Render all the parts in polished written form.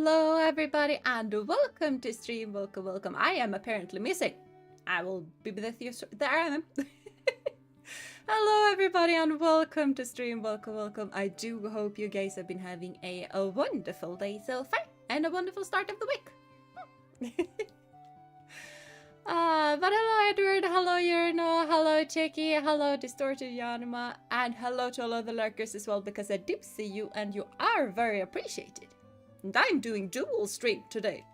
Hello everybody and welcome to stream. Welcome. I am apparently missing. I will be with you. There I am. Hello everybody and welcome to stream. Welcome. I do hope you guys have been having a wonderful day so far and a wonderful start of the week. But hello Edward, hello Yerno, hello Checky, hello Distorted Yanuma, and hello to all other lurkers as well, because I do see you and you are very appreciated. And I'm doing dual stream today.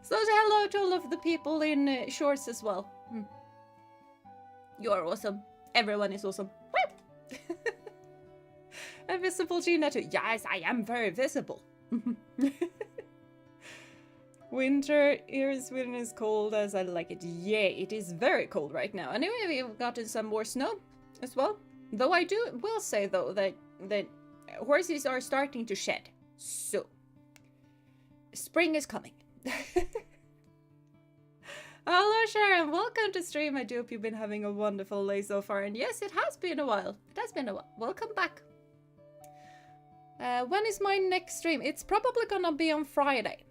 So hello to all of the people in shorts as well. You are awesome. Everyone is awesome. And visible Jeena too. Yes, I am very visible. Winter here in Sweden is cold as I like it. Yeah, it is very cold right now. Anyway, we've gotten some more snow as well. Though I will say though that horses are starting to shed. So spring is coming. Hello Sharon, welcome to stream. I do hope you've been having a wonderful day so far. And yes, it has been a while. It has been a while. Welcome back. When is my next stream? It's probably gonna be on Friday.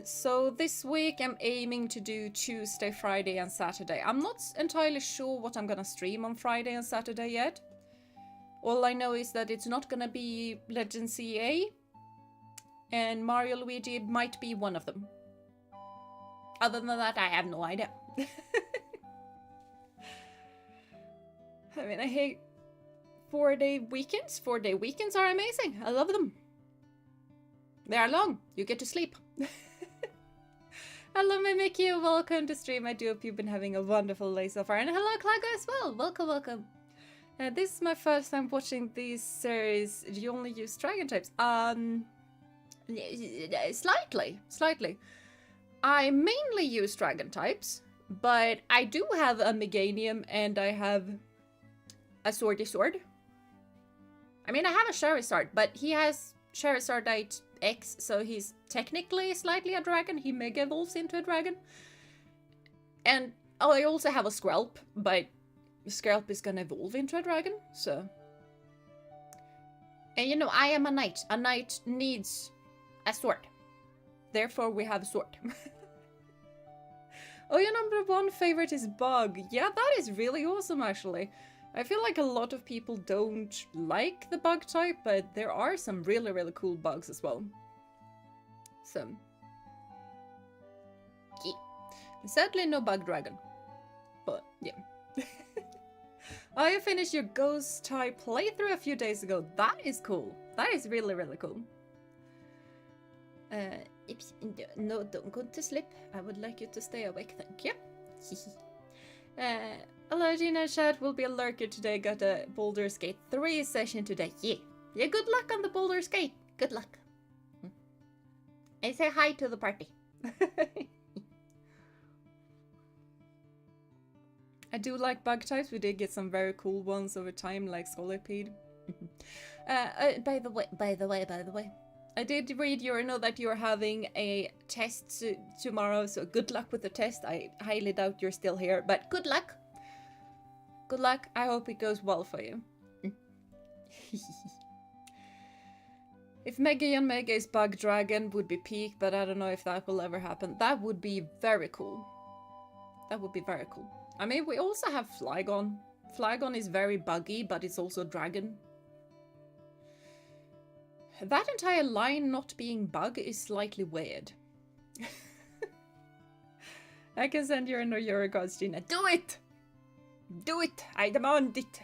So this week I'm aiming to do Tuesday, Friday and Saturday. I'm not entirely sure what I'm gonna stream on Friday and Saturday yet. All I know is that it's not gonna be Legend CA, and Mario Luigi might be one of them. Other than that, I have no idea. I mean, I hate 4-day weekends. 4-day weekends are amazing. I love them. They are long. You get to sleep. Hello, Mimikyu. Welcome to stream. I do hope you've been having a wonderful day so far. And hello, Clago as well. Welcome. This is my first time watching this series. Do you only use dragon types? Slightly. I mainly use dragon types, but I do have a Meganium and I have a Swordy Sword. I mean, I have a Charizard, but he has Charizardite X, so he's technically slightly a dragon. He mega evolves into a dragon. And I also have a Skrelp, but Skrelp is gonna evolve into a dragon, so. And you know, I am a knight. A knight needs a sword. Therefore, we have a sword. Oh, your number one favorite is Bug. Yeah, that is really awesome, actually. I feel like a lot of people don't like the bug type, but there are some really cool bugs as well. So, yeah. Sadly, no bug dragon. But, yeah. I finished your ghost type playthrough a few days ago. That is cool. That is really cool. No, don't go to sleep. I would like you to stay awake, thank you. Hello, Jeena. Chat will be a lurker today. Got a Baldur's Gate 3 session today. Yeah, good luck on the Baldur's Gate. Good luck. And say hi to the party. I do like bug types. We did get some very cool ones over time, like Scolipede. By the way. I did read your note that you're having a test tomorrow, so good luck with the test. I highly doubt you're still here, but good luck. Good luck. I hope it goes well for you. If Mega Mega is Bug Dragon would be peak, but I don't know if that will ever happen. That would be very cool. That would be very cool. I mean, we also have Flygon. Flygon is very buggy, but it's also dragon. That entire line not being bug is slightly weird. I can send you an your regards, Jeena. Do it! Do it! I demand it!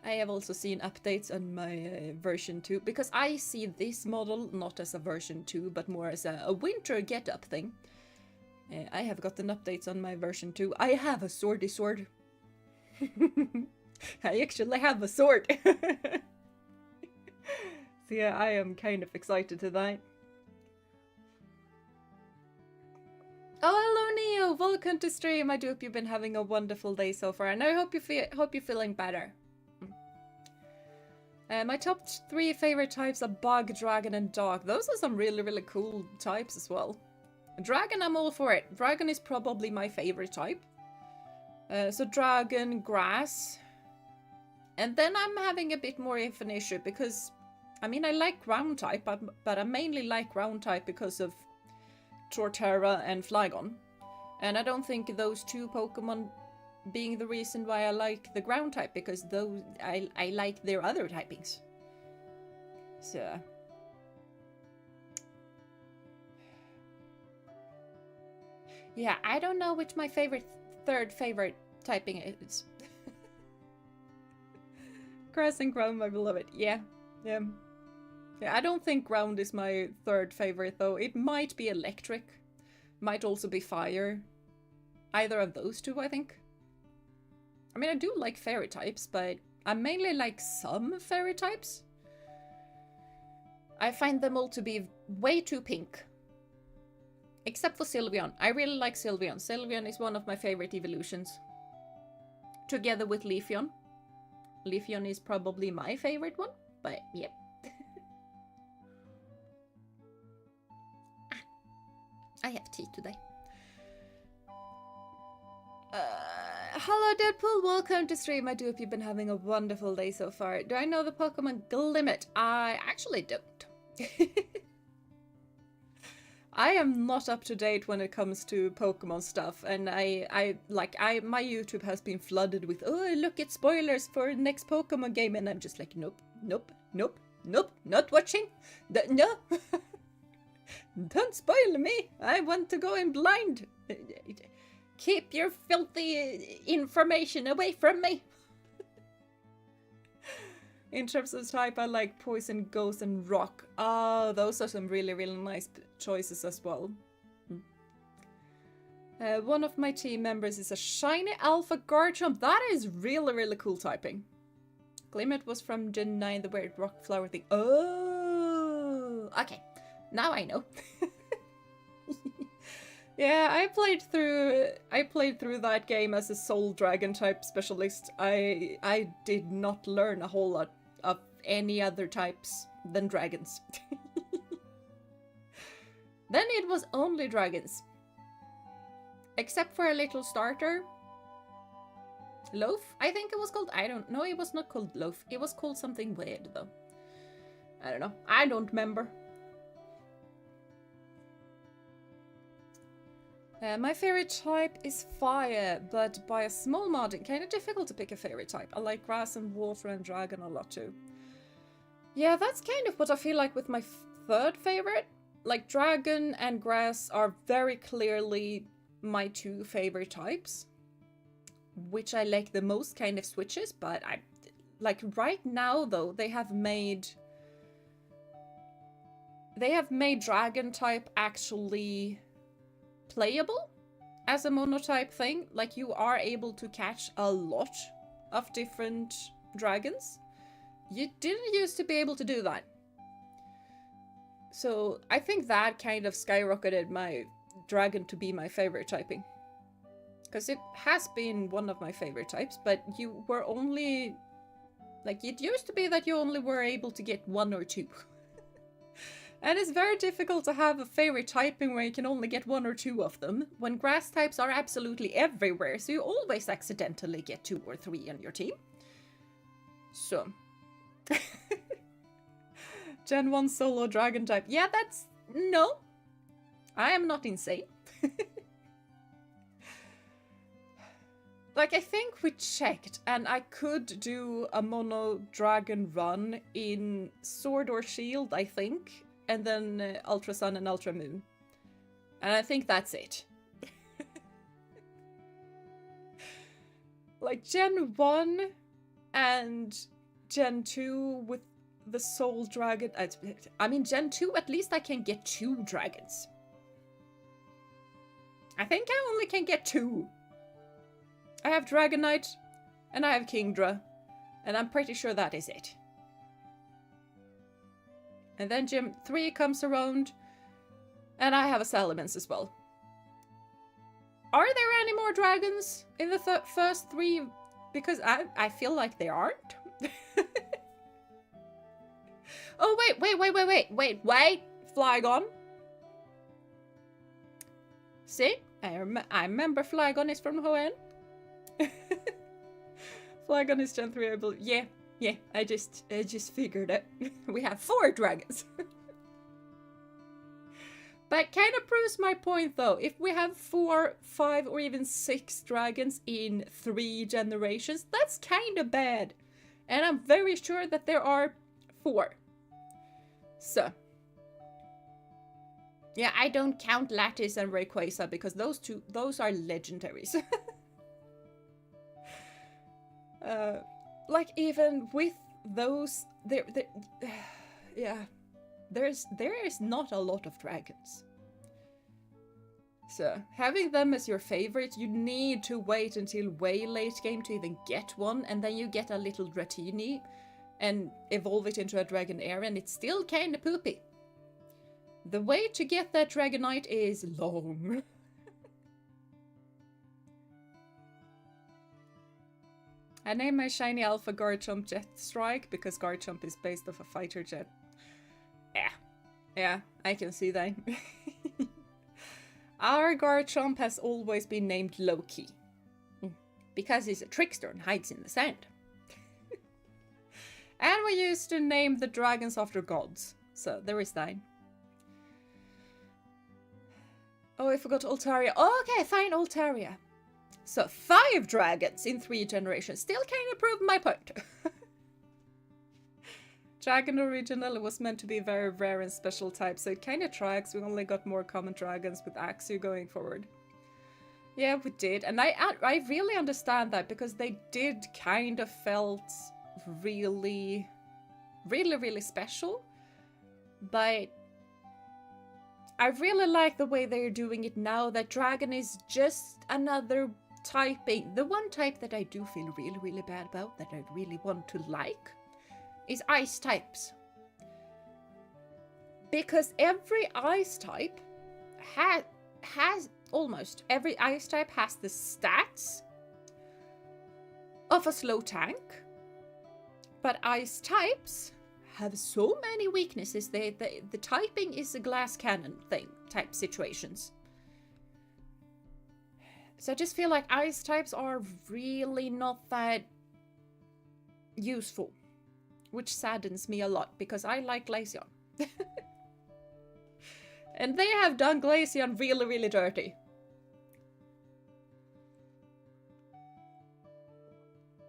I have also seen updates on my version 2, because I see this model not as a version 2, but more as a winter get-up thing. I have gotten updates on my version 2. I have a Swordy Sword. I actually have a sword. So yeah, I am kind of excited to that. Oh, hello Neo! Welcome to stream. I do hope you've been having a wonderful day so far, and I hope you're feeling better. My top 3 favorite types are Bug, Dragon, and Dog. Those are some really cool types as well. Dragon, I'm all for it. Dragon is probably my favorite type. So Dragon, Grass. And then I'm having a bit more of an issue because I mean, I like ground type, but I mainly like ground type because of Torterra and Flygon. And I don't think those two Pokemon being the reason why I like the ground type, because those I like their other typings. So yeah, I don't know which my third favorite typing is. Grass and ground, my beloved. Yeah. I don't think ground is my third favorite though. It might be electric. Might also be fire. Either of those two, I think. I mean, I do like fairy types, but I mainly like some fairy types. I find them all to be way too pink. Except for Sylveon. I really like Sylveon. Sylveon is one of my favorite evolutions. Together with Leafeon. Leafeon is probably my favorite one, but yep. I have tea today. Hello Deadpool, welcome to stream. I do hope you've been having a wonderful day so far. Do I know the Pokemon Glimmet? I actually don't. I am not up to date when it comes to Pokemon stuff, and my YouTube has been flooded with, oh look at spoilers for next Pokemon game, and I'm just like, nope, not watching. No. Don't spoil me. I want to go in blind. Keep your filthy information away from me. In terms of type, I like Poison, Ghost, and Rock. Oh, those are some really, really nice choices as well. One of my team members is a shiny Alpha Garchomp. That is really, really cool typing. Glimmet was from Gen 9, the weird rock flower thing. Oh, okay. Now I know. Yeah, I played through that game as a Soul Dragon type specialist. I did not learn a whole lot of any other types than dragons. Then it was only dragons. Except for a little starter. Loaf, I think it was called. I don't know, it was not called Loaf. It was called something weird though. I don't know. I don't remember. My favorite type is fire, but by a small margin. Kind of difficult to pick a favorite type. I like grass and water and dragon a lot too. Yeah, that's kind of what I feel like with my third favorite. Like dragon and grass are very clearly my two favorite types. Which I like the most kind of switches, but I like right now though, they have made dragon type actually playable as a monotype thing. Like you are able to catch a lot of different dragons. You didn't used to be able to do that. So I think that kind of skyrocketed my dragon to be my favorite typing. Because it has been one of my favorite types, but you were only... Like, it used to be that you only were able to get one or two. And it's very difficult to have a favorite typing where you can only get one or two of them, when grass types are absolutely everywhere, so you always accidentally get 2 or 3 on your team. So. Gen 1 solo dragon type. Yeah, that's... No. I am not insane. Like, I think we checked, and I could do a mono dragon run in Sword or Shield, I think. And then Ultra Sun and Ultra Moon. And I think that's it. Like, Gen 1 and Gen 2 with the Soul Dragon... I mean, Gen 2, at least I can get 2 dragons. I think I only can get 2. I have Dragonite, and I have Kingdra, and I'm pretty sure that is it. And then Gen 3 comes around, and I have a Salamence as well. Are there any more dragons in the first 3? Because I feel like there aren't. Oh, wait, Flygon. See? I remember Flygon is from Hoenn. Flygon is Gen 3, I believe. Yeah, Yeah, I just figured it. We have 4 dragons. But kind of proves my point though. If we have 4, 5, or even 6 dragons in 3 generations, that's kind of bad. And I'm very sure that there are 4. So. Yeah, I don't count Lattice and Rayquaza because those are legendaries. Like even with those, yeah, there is not a lot of dragons. So having them as your favorite, you need to wait until way late game to even get one, and then you get a little Dratini and evolve it into a Dragonair, and it's still kind of poopy. The way to get that Dragonite is long. I named my shiny alpha Garchomp Jet Strike because Garchomp is based off a fighter jet. Yeah, I can see that. Our Garchomp has always been named Loki. Because he's a trickster and hides in the sand. And we used to name the dragons after gods. So there is that. Oh, I forgot Altaria. Oh, okay, fine, Altaria. So 5 dragons in 3 generations. Still kind of proved my point. Dragon originally was meant to be very rare and special type, so it kind of tracks. We only got more common dragons with Axew going forward. Yeah, we did. And I really understand that because they did kind of felt really, really, really special. But I really like the way they're doing it now, that dragon is just another typing. The one type that I do feel really, really bad about, that I really want to like, is ice types. Because every ice type has almost every ice type has the stats of a slow tank, but ice types have so many weaknesses. The typing is a glass cannon thing type situations. So I just feel like ice types are really not that useful, which saddens me a lot because I like Glaceon. And they have done Glaceon really, really dirty.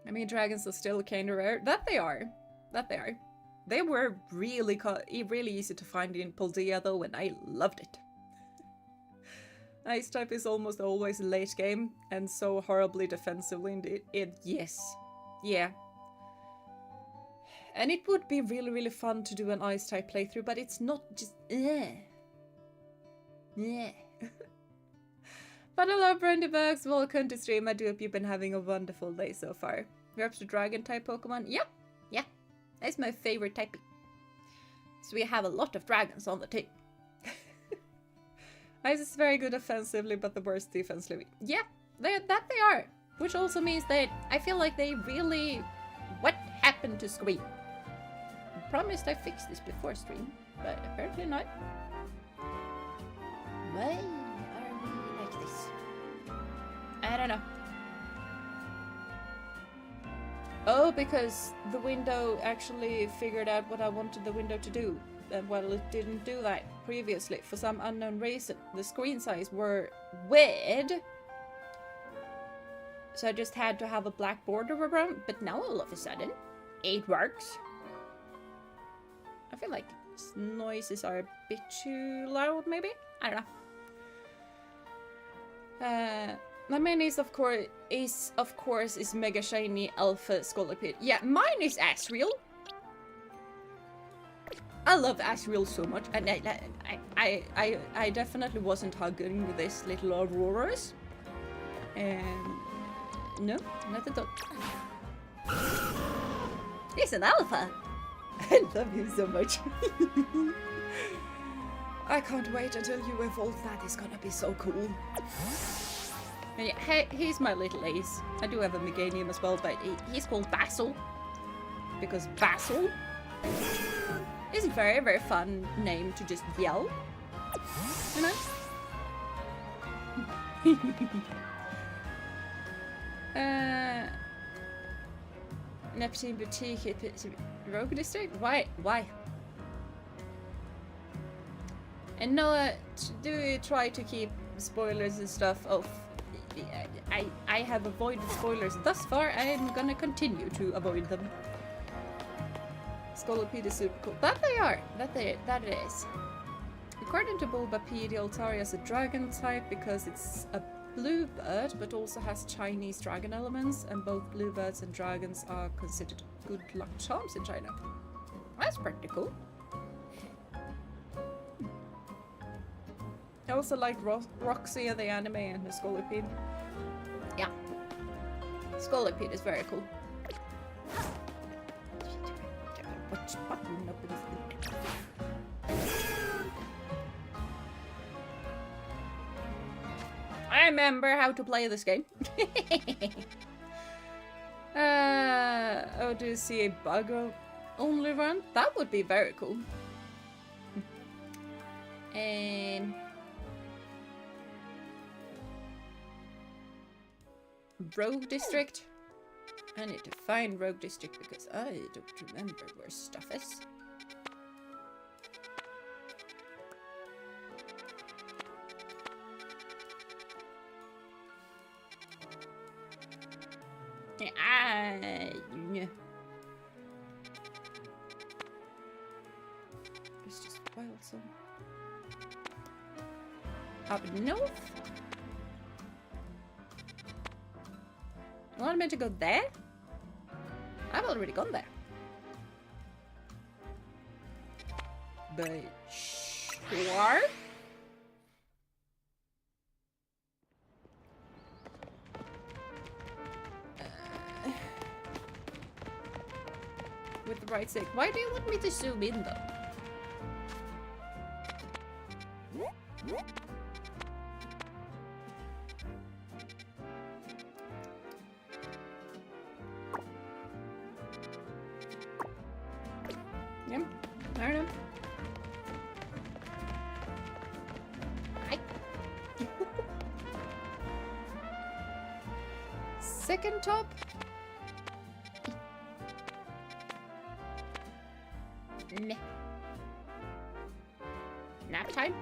I mean, dragons are still kind of rare. That they are. That they are. They were really easy to find in Paldea though, and I loved it. Ice type is almost always late game, and so horribly defensively indeed. Yes. Yeah. And it would be really, really fun to do an ice type playthrough, but it's not just But hello Brandybugs, welcome to stream. I do hope you've been having a wonderful day so far. You're up to dragon type Pokemon? Yep. Yeah. That's my favorite typing. So we have a lot of dragons on the team. Ice is very good offensively, but the worst defensively. Yeah, they are. Which also means that I feel like they really... What happened to Scream? I promised I fixed this before stream, but apparently not. Why are we like this? I don't know. Oh, because the window actually figured out what I wanted the window to do. And well, it didn't do that previously for some unknown reason. The screen size were weird. So I just had to have a black border around, but now all of a sudden, it works. I feel like noises are a bit too loud, maybe? I don't know. My main is of course Mega Shiny Alpha Scolipede. Yeah, mine is Asriel. I love Asriel so much, and I definitely wasn't hugging this little Auroras. And no, not at all. He's an alpha. I love you so much. I can't wait until you evolve. That is gonna be so cool. And yeah, hey, he's my little ace. I do have a Meganium as well, but he's called Basil. Because Basil is a very, very fun name to just yell. You know? Neptune Boutique hit Rogue District? Why? Why? And Noah, do you try to keep spoilers and stuff off? I have avoided spoilers thus far. I'm gonna continue to avoid them. Scolopede is super cool. That they are. That it is. According to Bulbapedia, Altaria is a dragon type because it's a blue bird, but also has Chinese dragon elements, and both bluebirds and dragons are considered good luck charms in China. That's pretty cool. I also like Roxy and the anime and the Scolopede. Yeah. Scolopede is very cool. Which button opens it? I remember how to play this game. Oh, do you see a bug only run? That would be very cool. Rogue District. I need to find Rogue District because I don't remember where stuff is. It's just wild some. Up north? You want me to go there? I've already gone there. But sure. With the right stick. Why do you want me to zoom in though? Yep, I don't know. Hi. Second top. Nah. Nap time.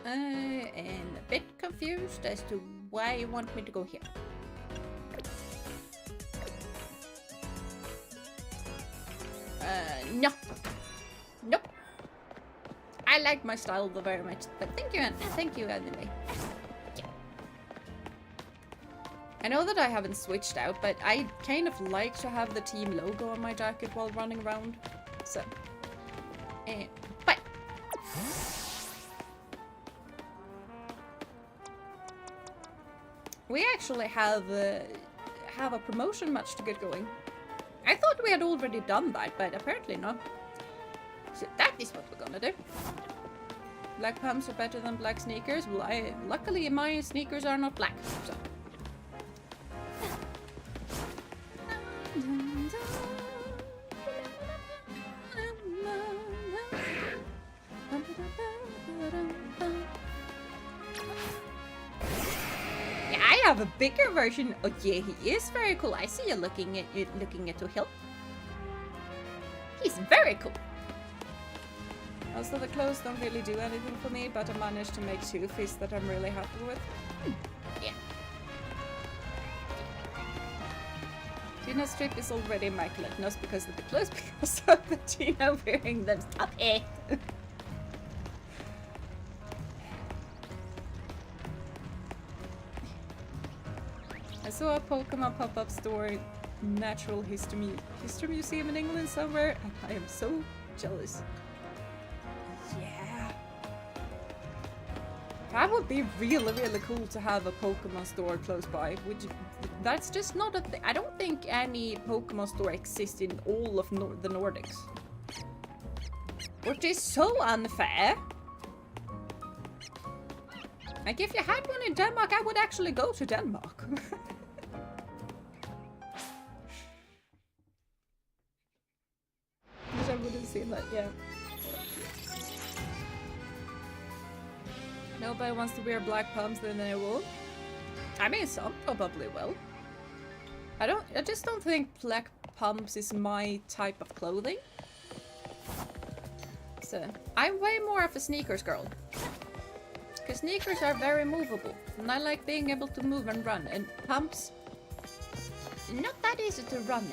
I am a bit confused as to why you want me to go here. No. Nope. I like my style very much, but thank you, anime. Yeah. I know that I haven't switched out, but I kind of like to have the team logo on my jacket while running around. So, but we actually have a promotion match to get going. I thought we had already done that, but apparently not. So that is what we're gonna do. Black pumps are better than black sneakers. Well, luckily my sneakers are not black. So. Yeah, I have a bigger version. Oh yeah, he is very cool. I see you looking at your hill. He's very cool. Also, the clothes don't really do anything for me, but I managed to make 2 fists that I'm really happy with. Yeah. Gina's strip is already immaculate, not because of the clothes, because of the Gina wearing them. Stop it! I saw a Pokemon pop-up store, Natural History Museum in England somewhere, and I am so jealous. Yeah. That would be really, really cool to have a Pokemon store close by. That's just not a thing. I don't think any Pokemon store exists in all of the Nordics. Which is so unfair. Like, if you had one in Denmark, I would actually go to Denmark. Which I wouldn't see that, yeah. Nobody wants to wear black pumps, then they will. I mean, some probably will. I just don't think black pumps is my type of clothing. So, I'm way more of a sneakers girl. Because sneakers are very movable. And I like being able to move and run. And pumps, not that easy to run in.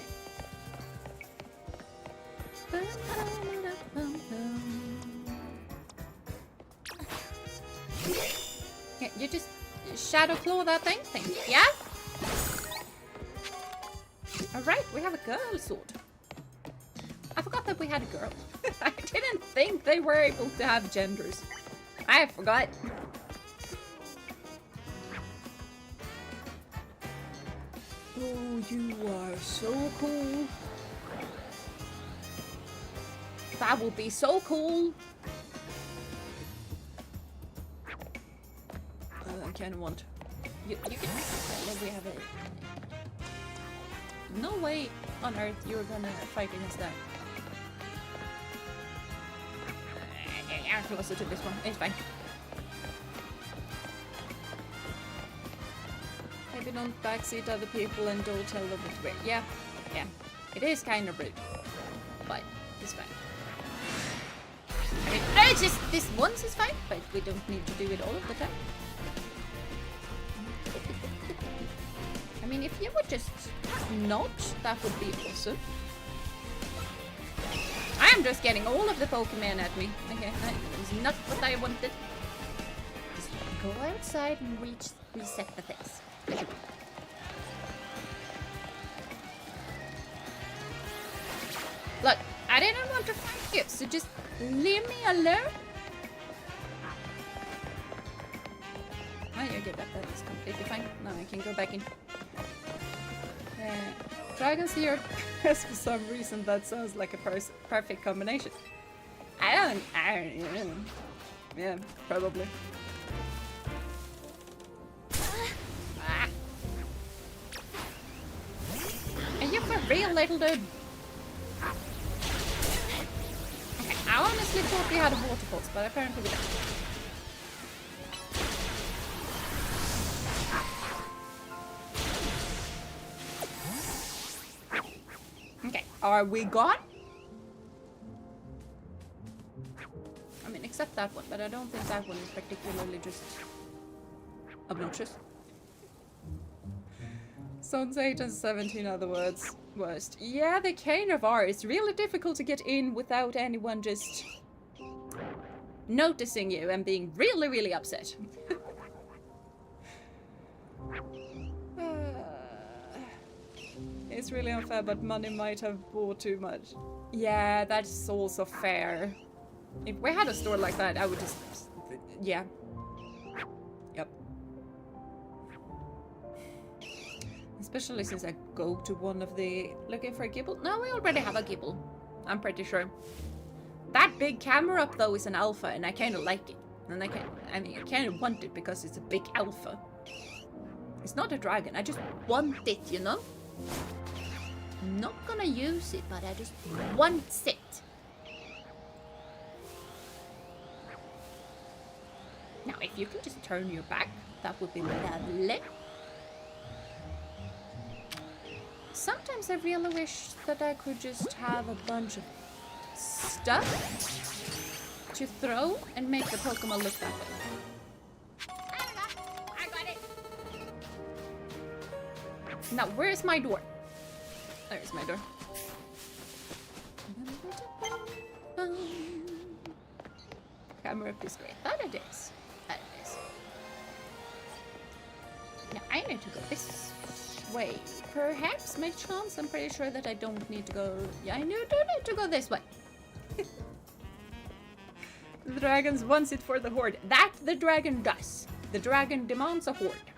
Yeah, you just shadow claw that thing? Thank you. Yeah? Alright, we have a girl sword. I forgot that we had a girl. I didn't think they were able to have genders. I forgot. Oh, you are so cool. That would be so cool. I kind of want. You can. We have it. No way on earth you're gonna fight against that. I'm closer to this one. It's fine. Maybe don't backseat other people and don't tell them what to wear. Yeah. It is kind of rude, but it's fine. I mean, no, it's just this once is fine, but we don't need to do it all of the time. I mean, if you would just not, that would be awesome. I'm just getting all of the Pokemon at me. Okay, that is not what I wanted. Just go outside and reset the things. Look, I didn't want to fight you, so just leave me alone. Oh, you get that. That is completely fine. Now I can go back in. Dragons here. Yes, for some reason that sounds like a perfect combination. I don't. Yeah, probably. Are you for real, little dude? Okay, I honestly thought we had a waterfalls, but apparently we don't. Okay, are we gone? I mean, except that one, but I don't think that one is particularly just obnoxious. Zones 8 and 17 are the worst. Yeah, they kind of are. It's really difficult to get in without anyone just noticing you and being really, really upset. It's really unfair, but money might have bought too much. Yeah, that's also fair. If we had a store like that, I would just... yeah. Yep. Especially since I go to one of the... looking for a Gibble? No, we already have a Gibble. I'm pretty sure. That big camera up, though, is an alpha, and I kind of like it. And I kind of want it because it's a big alpha. It's not a dragon, I just want it, you know? I'm not gonna use it, but I just want it. Now, if you can just turn your back, that would be lovely. Sometimes I really wish that I could just have a bunch of stuff to throw and make the Pokemon look that way. I got it. Now, where's my door? There's my door. Camera up is great. That it is. That it is. Now, I need to go this way. Perhaps, my chance. I'm pretty sure that I don't need to go... yeah, I do need to go this way. The dragons wants it for the horde. That the dragon does. The dragon demands a horde.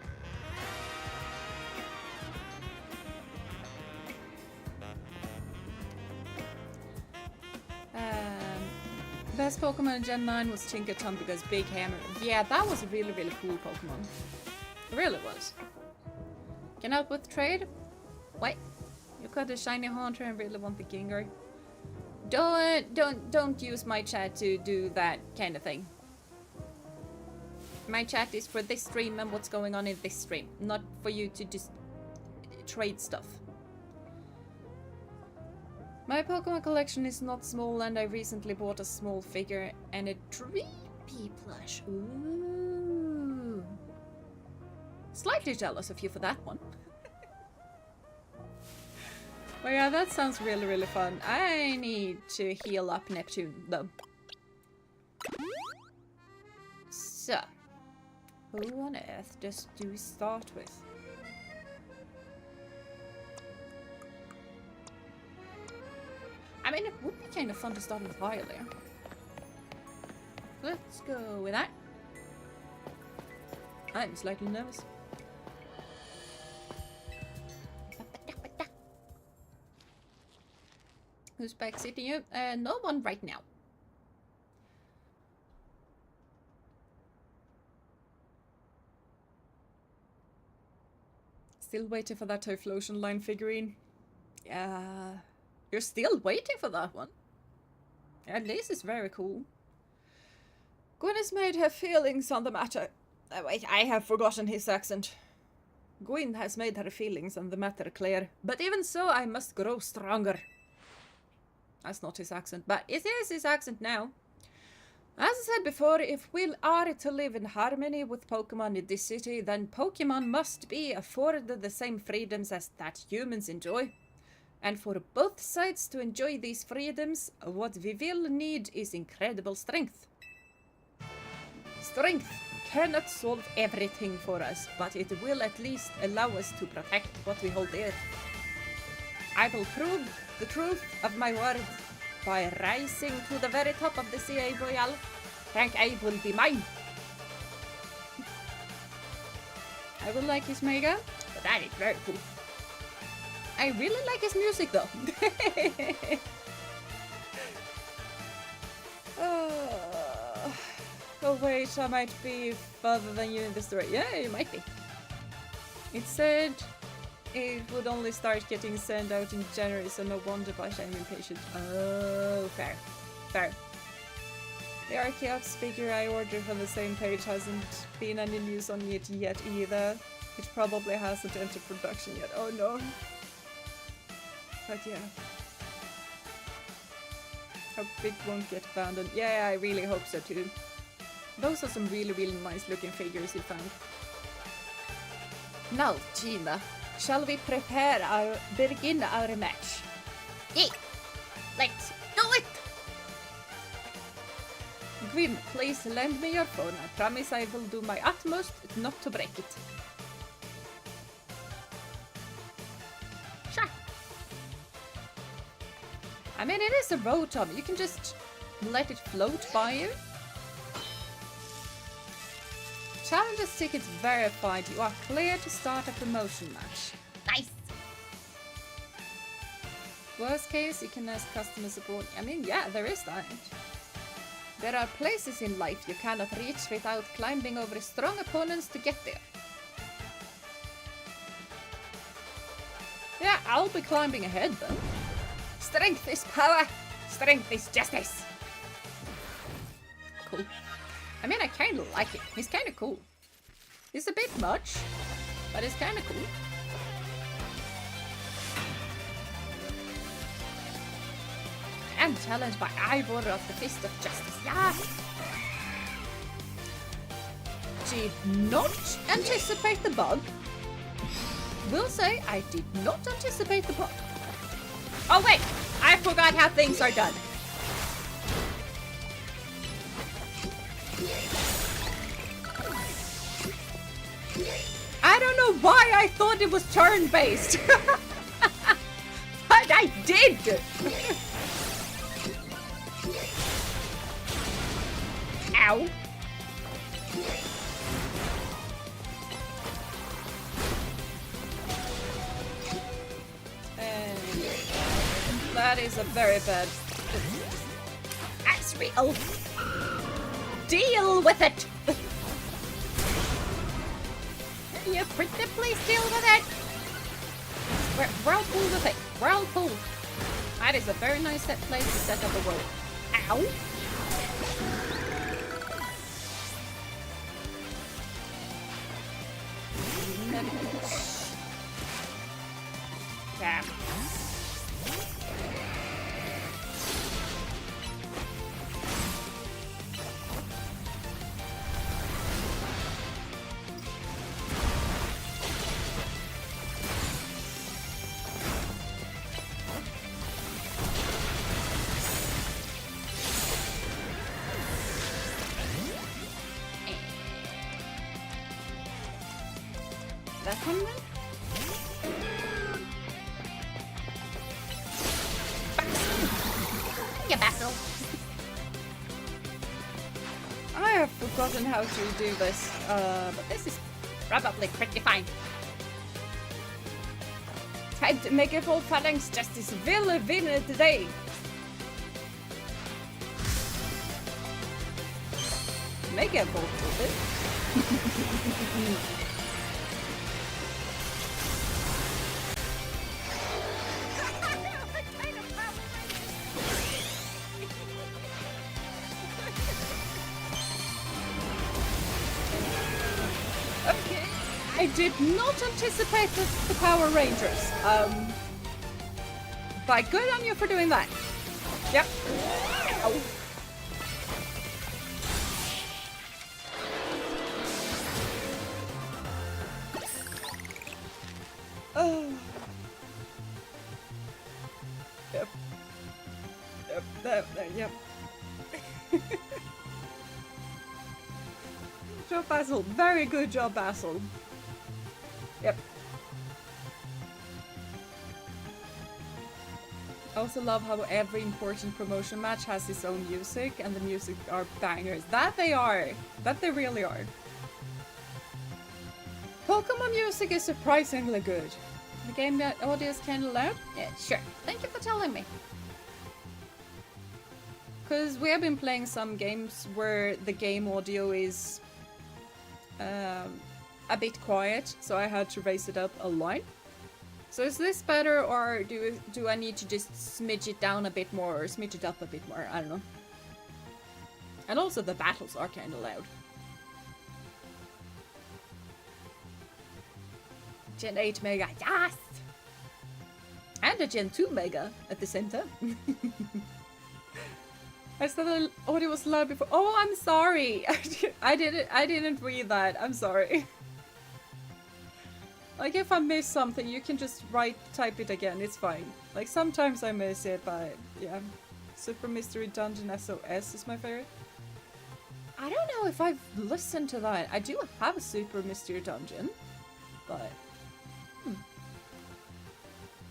Best Pokemon in Gen 9 was Tinkaton because Big Hammer. Yeah, that was a really, really cool Pokemon. It really was. Can help with trade? Wait. You got the shiny Haunter and really want the Gengar. Don't use my chat to do that kind of thing. My chat is for this stream and what's going on in this stream, not for you to just trade stuff. My Pokemon collection is not small, and I recently bought a small figure and a Dreepy plush. Ooh. Slightly jealous of you for that one. Well, yeah, that sounds really, really fun. I need to heal up Neptune, though. So, who on earth do we start with? I mean, it would be kind of fun to start with Hylia. Let's go with that. I'm slightly nervous. Who's backseating you? No one right now. Still waiting for that Typhlosion line figurine. Yeah. You're still waiting for that one? At least it's very cool. Gwyn has made her feelings on the matter. Wait, I have forgotten his accent. Gwyn has made her feelings on the matter clear. But even so, I must grow stronger. That's not his accent, but it is his accent now. As I said before, if we are to live in harmony with Pokemon in this city, then Pokemon must be afforded the same freedoms as that humans enjoy. And for both sides to enjoy these freedoms, what we will need is incredible strength. Strength cannot solve everything for us, but it will at least allow us to protect what we hold dear. I will prove the truth of my word by rising to the very top of the CA Royale. Rank A will be mine. I will like his mega, but that is very cool. I really like his music though. Oh wait, I might be further than you in the story. Yeah, you might be. It said it would only start getting sent out in January, so no wonder why I'm impatient. Oh, fair. Fair. The Archeops figure I ordered from the same page hasn't been any news on it yet either. It probably hasn't entered production yet. Oh no. But yeah. Hope it won't get abandoned. Yeah, I really hope so too. Those are some really, really nice looking figures you found. Now, Jeena, shall we begin our match? Yeah, let's do it! Gwyn, please lend me your phone. I promise I will do my utmost not to break it. Sure. I mean, it is a Rotom. You can just let it float by you. Challenger tickets verified. You are clear to start a promotion match. Nice! Worst case, you can ask customer support. I mean, yeah, there is that. There are places in life you cannot reach without climbing over strong opponents to get there. Yeah, I'll be climbing ahead then. Strength is power! Strength is justice! Cool. I mean, I kind of like it. He's kind of cool. He's a bit much, but it's kind of cool. I am challenged by Ivor of the Fist of Justice. Yeah! Did not anticipate the bug. Will say I did not anticipate the bug. Oh wait! I forgot how things are done. I don't know why I thought it was turn-based. But I did! Ow. And that is a very bad... That's real. Deal with it! You pretty please deal with it! We're all cool with it. We're all cool. That is a very nice place to set up a rope. Ow! Damn. That one then? Yeah, Basil. I have forgotten how to do this, but this is Probably pretty fine. time to make a full phalanx justice will win today. Make a full Okay. I did not anticipate the Power Rangers. But good on you for doing that. Yep. Ow. Oh. Yep. Yep. Job, Basil. Very good job, Basil. Yep. I also love how every important promotion match has its own music, and the music are bangers. That they are. That they really are. Pokemon music is surprisingly good. The game audio is kind of loud? Yeah, sure. Thank you for telling me. Because we have been playing some games where the game audio is a bit quiet, so I had to raise it up a lot. So is this better, or do I need to just smidge it down a bit more, or smidge it up a bit more? I don't know. And also the battles are kind of loud. Gen 8 Mega, yes! And a Gen 2 Mega at the same time. I said the audio was loud before. Oh, I'm sorry. I didn't read that. I'm sorry. Like, if I miss something, you can just type it again. It's fine. Like, sometimes I miss it, but yeah. Super Mystery Dungeon SOS is my favorite. I don't know if I've listened to that. I do have a Super Mystery Dungeon, but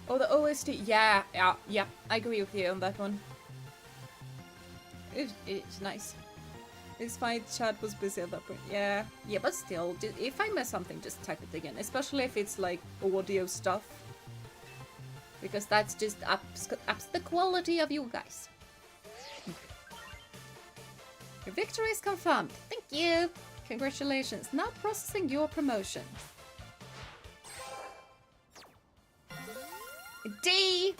oh, the OST. Yeah. I agree with you on that one. It's nice. It's fine, chat was busy at that point. Yeah, but still, if I miss something, just type it again. Especially if it's like audio stuff. Because that's just ups the quality of you guys. Your victory is confirmed. Thank you. Congratulations. Now processing your promotion. D,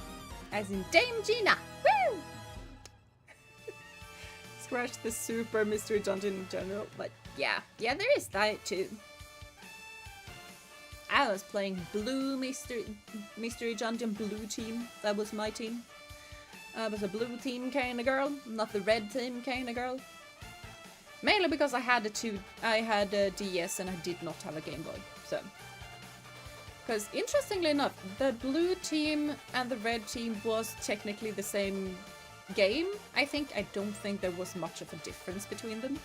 as in Dame Jeena. Woo! Scratch the Super Mystery Dungeon in general, but yeah, there is that too. I was playing Blue Mystery Dungeon Blue Team. That was my team. I was a blue team kind of girl, not the red team kind of girl. Mainly because I had a DS and I did not have a Game Boy. So, because interestingly enough, the blue team and the red team was technically the same game. I don't think there was much of a difference between them.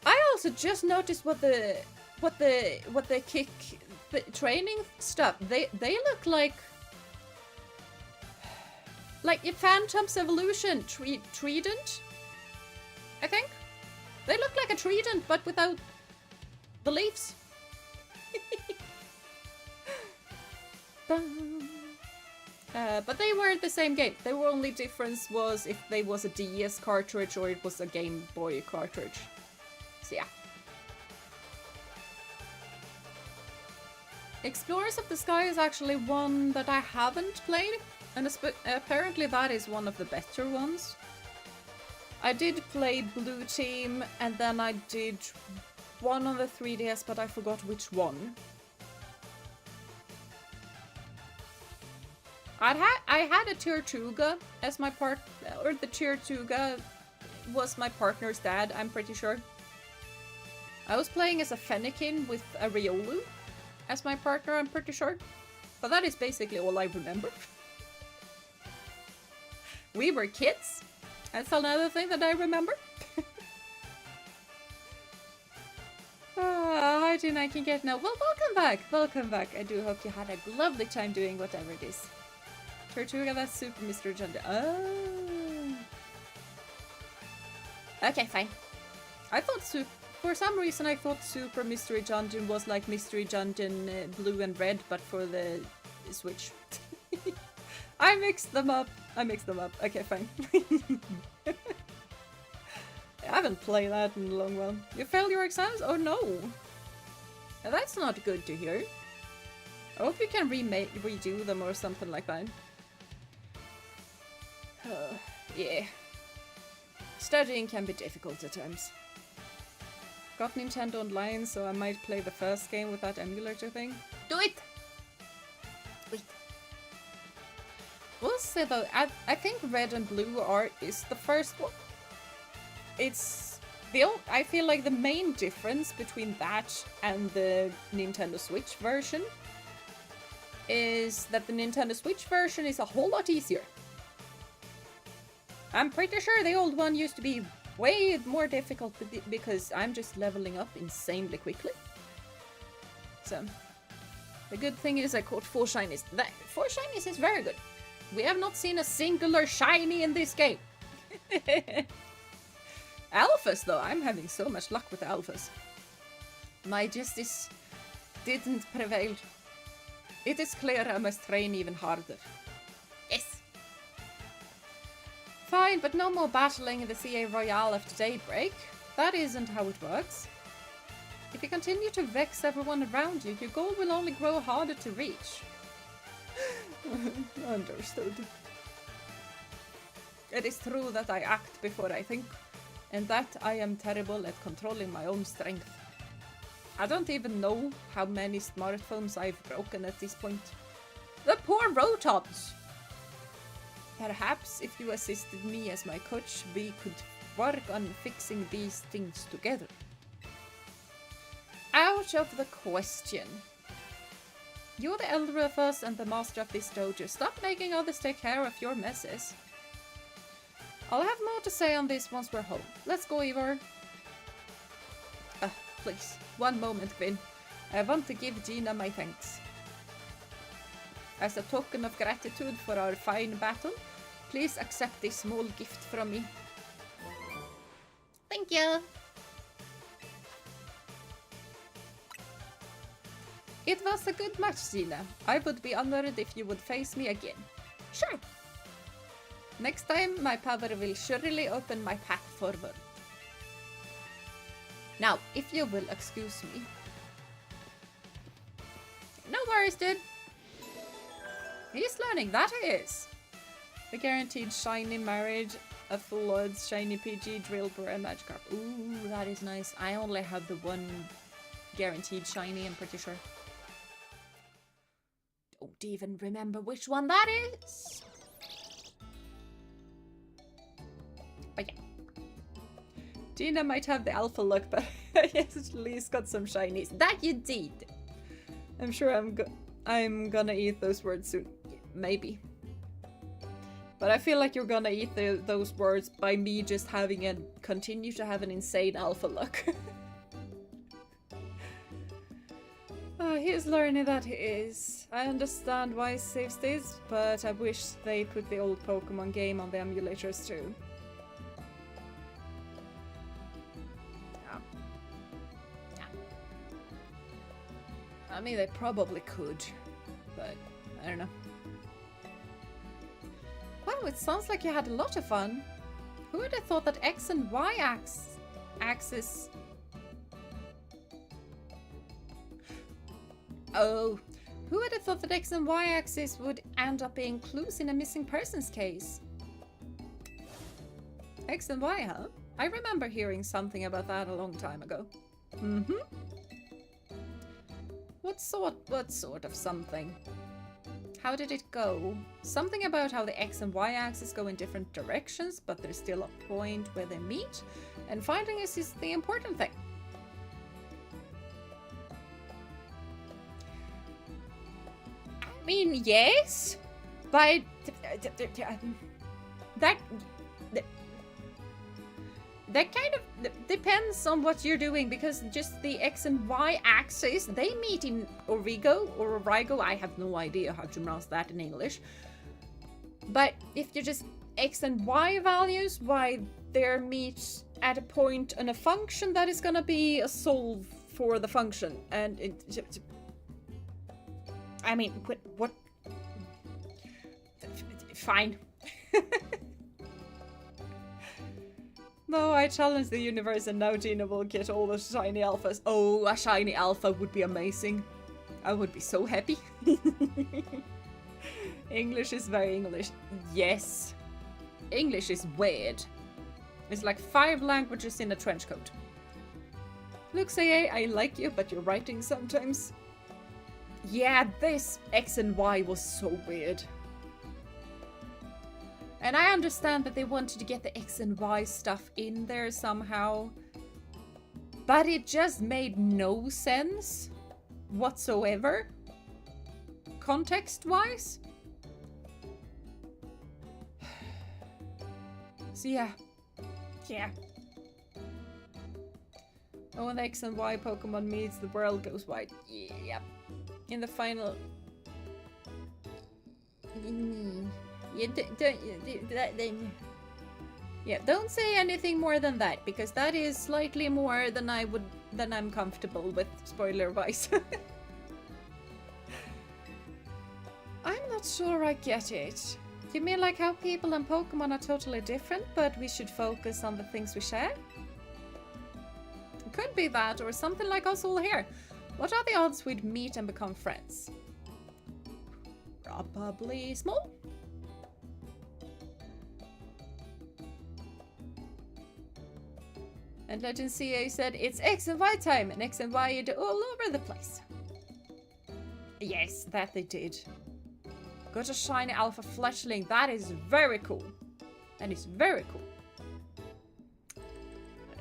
I also just noticed what the kick the training stuff. They look like a Phantom's Evolution trident. I think they look like a trident, but without the leaves. But they were the same game. The only difference was if they was a DS cartridge or it was a Game Boy cartridge. So yeah. Explorers of the Sky is actually one that I haven't played, and apparently that is one of the better ones. I did play Blue Team, and then I did one on the 3DS, but I forgot which one. I had a Tortuga as my or the Tortuga was my partner's dad, I'm pretty sure. I was playing as a Fennekin with a Riolu as my partner, I'm pretty sure. But that is basically all I remember. We were kids. That's another thing that I remember. Hi, Jeena, I can get now. Well, welcome back. Welcome back. I do hope you had a lovely time doing whatever it is. Tortuga, that's Super Mystery Dungeon. Oh. Okay, fine. I thought for some reason I thought Super Mystery Dungeon was like Mystery Dungeon blue and red, but for the Switch. I mixed them up. Okay, fine. I haven't played that in a long while. You failed your exams? Oh no. That's not good to hear. I hope you can redo them or something like that. Yeah. Studying can be difficult at times. Got Nintendo Online, so I might play the first game with that emulator thing. Do it! Wait. We'll say though, I think Red and Blue is the first one. It's I feel like the main difference between that and the Nintendo Switch version is that the Nintendo Switch version is a whole lot easier. I'm pretty sure the old one used to be way more difficult because I'm just leveling up insanely quickly. So, the good thing is I caught 4 shinies. 4 shinies is very good. We have not seen a singular shiny in this game. Alphas though, I'm having so much luck with alphas. My justice didn't prevail. It is clear I must train even harder. Yes. Fine, but no more battling in the CA Royale after daybreak. That isn't how it works. If you continue to vex everyone around you, your goal will only grow harder to reach. Understood. It is true that I act before I think, and that I am terrible at controlling my own strength. I don't even know how many smartphones I've broken at this point. The poor Rotons! Perhaps if you assisted me as my coach, we could work on fixing these things together. Out of the question. You're the elder of us and the master of this dojo. Stop making others take care of your messes. I'll have more to say on this once we're home. Let's go, Ivor. Please, one moment, Quinn. I want to give Jeena my thanks. As a token of gratitude for our fine battle, please accept this small gift from me. Thank you. It was a good match, Jeena. I would be honored if you would face me again. Sure. Next time, my power will surely open my path forward. Now, if you will excuse me. No worries, dude. He's learning, that is. The guaranteed shiny marriage, a full odds shiny PG, drill bro, and Magikarp. Ooh, that is nice. I only have the one guaranteed shiny, I'm pretty sure. Don't even remember which one that is. But yeah. Jeena might have the alpha luck, but I at least got some shinies. That you did. I'm sure I'm gonna eat those words soon. Maybe. But I feel like you're gonna eat those words by me just continue to have an insane alpha luck. He's learning that he is. I understand why he saves this, but I wish they put the old Pokémon game on the emulators too. I mean, they probably could, but I don't know. Wow, it sounds like you had a lot of fun. Who would have thought that X and Y axis... Oh, who would have thought that X and Y axis would end up being clues in a missing persons case? X and Y, huh? I remember hearing something about that a long time ago. Mm-hmm. What sort of something? How did it go? Something about how the X and Y axis go in different directions, but there's still a point where they meet. And finding this is the important thing. I mean, yes, but that kind of depends on what you're doing, because just the X and Y axis, they meet in Origo. I have no idea how to pronounce that in English. But if you just X and Y values, why they meet at a point on a function, that is gonna be a solve for the function. And I mean, what? Fine. No, I challenge the universe and now Jeena will get all the shiny alphas. Oh, a shiny alpha would be amazing. I would be so happy. English is very English. Yes. English is weird. It's like 5 languages in a trench coat. Look, say I like you, but your writing sometimes. Yeah, this X and Y was so weird. And I understand that they wanted to get the X and Y stuff in there somehow. But it just made no sense whatsoever. Context-wise. So yeah. Yeah. Oh, when the X and Y Pokemon meets, the world goes wide. Yep. In the final... don't say anything more than that, because that is slightly more than I'm comfortable with, spoiler-wise. I'm not sure I get it. You mean like how people and Pokemon are totally different, but we should focus on the things we share? It could be that, or something like us all here. What are the odds we'd meet and become friends? Probably small? And Legend CA said, it's X and Y time, and X and Y are all over the place. Yes, that they did. Got a shiny alpha fletchling, that is very cool. And it's very cool.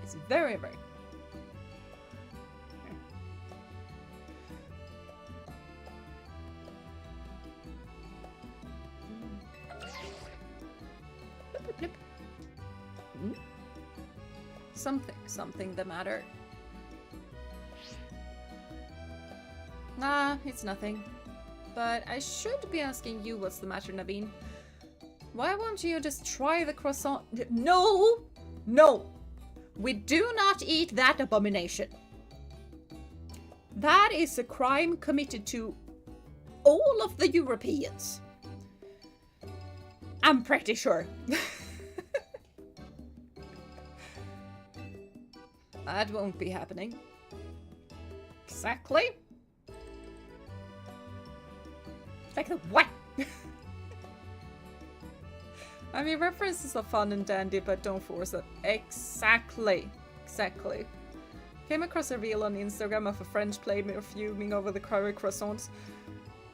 It's very, very cool. Blip, blip, blip. Something the matter. Nah, it's nothing. But I should be asking you what's the matter, Naveen. Why won't you just try the croissant? No! No! We do not eat that abomination. That is a crime committed to all of the Europeans. I'm pretty sure. That won't be happening. Exactly. Like the what? I mean, references are fun and dandy, but don't force it. Exactly. Exactly. Came across a reel on Instagram of a French playmate fuming over the curry croissants.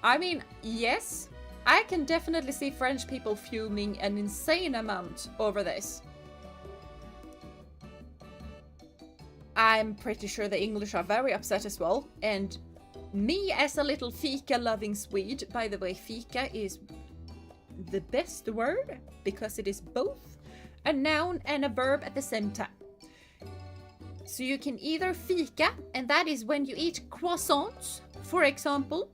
I mean, yes, I can definitely see French people fuming an insane amount over this. I'm pretty sure the English are very upset as well, and me as a little fika-loving Swede, by the way, fika is the best word because it is both a noun and a verb at the same time. So you can either fika, and that is when you eat croissants, for example,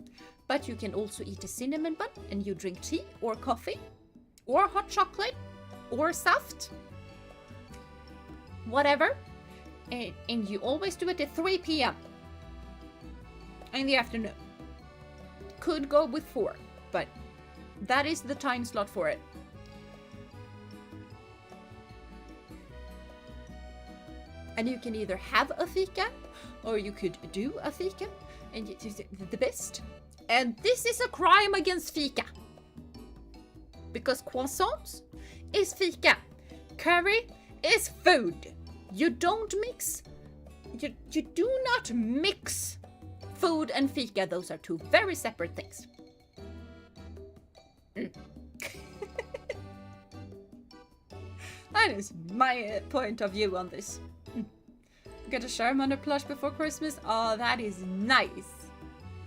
but you can also eat a cinnamon bun and you drink tea or coffee or hot chocolate or saft, whatever. And you always do it at 3 p.m. in the afternoon. Could go with 4, but that is the time slot for it. And you can either have a fika, or you could do a fika, and it is the best. And this is a crime against fika. Because croissants is fika. Curry is food. You don't mix you do not mix food and fika. Those are two very separate things. That is my point of view on this. Get a Charmander plush before Christmas. Oh, that is nice.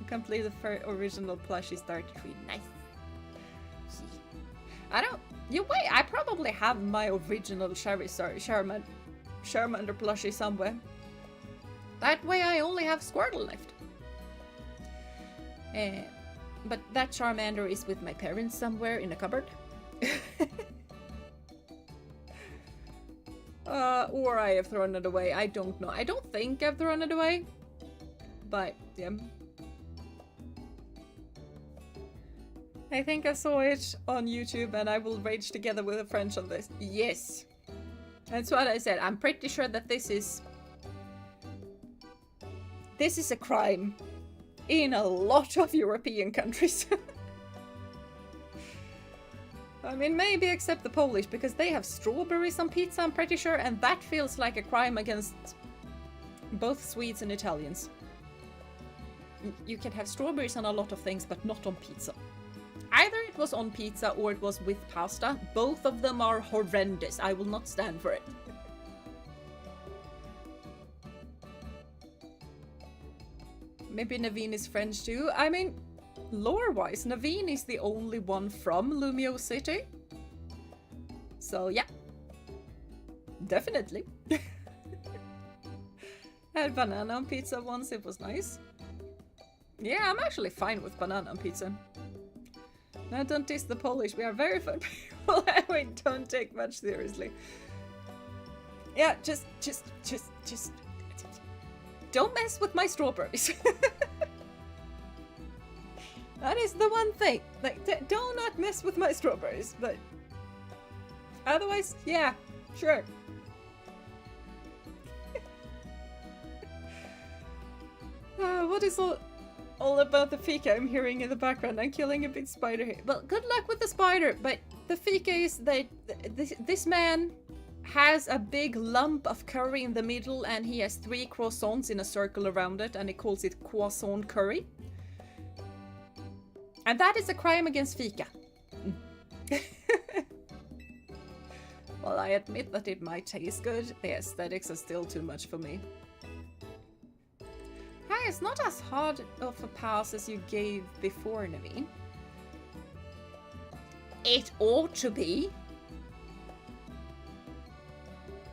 Complete the original plush is 33. Nice. I don't. You wait. I probably have my original Charmander plushie somewhere. That way, I only have Squirtle left. But that Charmander is with my parents somewhere in a cupboard. Or I have thrown it away. I don't know. I don't think I've thrown it away. But, yeah. I think I saw it on YouTube and I will rage together with a friend on this. Yes. That's what I said. I'm pretty sure that this is a crime in a lot of European countries. I mean, maybe except the Polish, because they have strawberries on pizza, I'm pretty sure, and that feels like a crime against both Swedes and Italians. You can have strawberries on a lot of things, but not on pizza. Either it was on pizza or it was with pasta. Both of them are horrendous. I will not stand for it. Maybe Naveen is French too. I mean, lore-wise, Naveen is the only one from Lumiose City. So, yeah. Definitely. I had banana on pizza once, it was nice. Yeah, I'm actually fine with banana on pizza. No, don't diss the Polish, we are very fun people and we don't take much seriously. Yeah, just don't mess with my strawberries. That is the one thing. Like, do not mess with my strawberries, but otherwise, yeah, sure. What is all about the fika I'm hearing in the background? I'm killing a big spider here. Well, good luck with the spider, but the fika is that this man has a big lump of curry in the middle and he has 3 croissants in a circle around it and he calls it croissant curry. And that is a crime against fika. Well, I admit that it might taste good. The aesthetics are still too much for me. Hi, it's not as hard of a pass as you gave before, Naveen. It ought to be.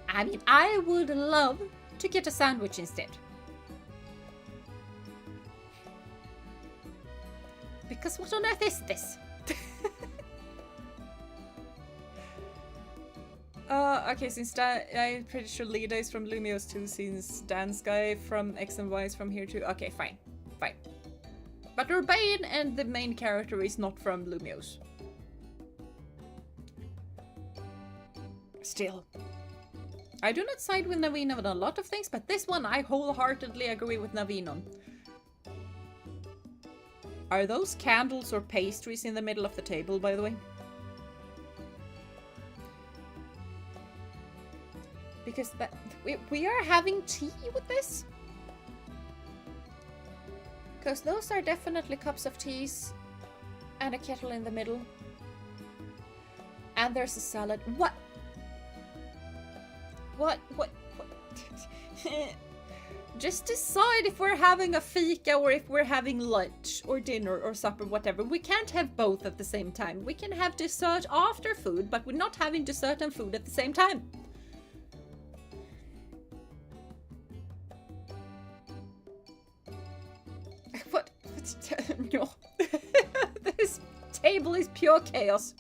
I mean, I would love to get a sandwich instead. Because what on earth is this? Okay, since I'm pretty sure Lida is from Lumiose too, since Dan's guy from X and Y is from here too. Okay, fine. Fine. But Urbane and the main character is not from Lumiose. Still. I do not side with Naveen on a lot of things, but this one I wholeheartedly agree with Naveen on. Are those candles or pastries in the middle of the table, by the way? Because we are having tea with this? Because those are definitely cups of teas and a kettle in the middle. And there's a salad. What? What? Just decide if we're having a fika or if we're having lunch or dinner or supper, whatever. We can't have both at the same time. We can have dessert after food, but we're not having dessert and food at the same time. What? No. This table is pure chaos.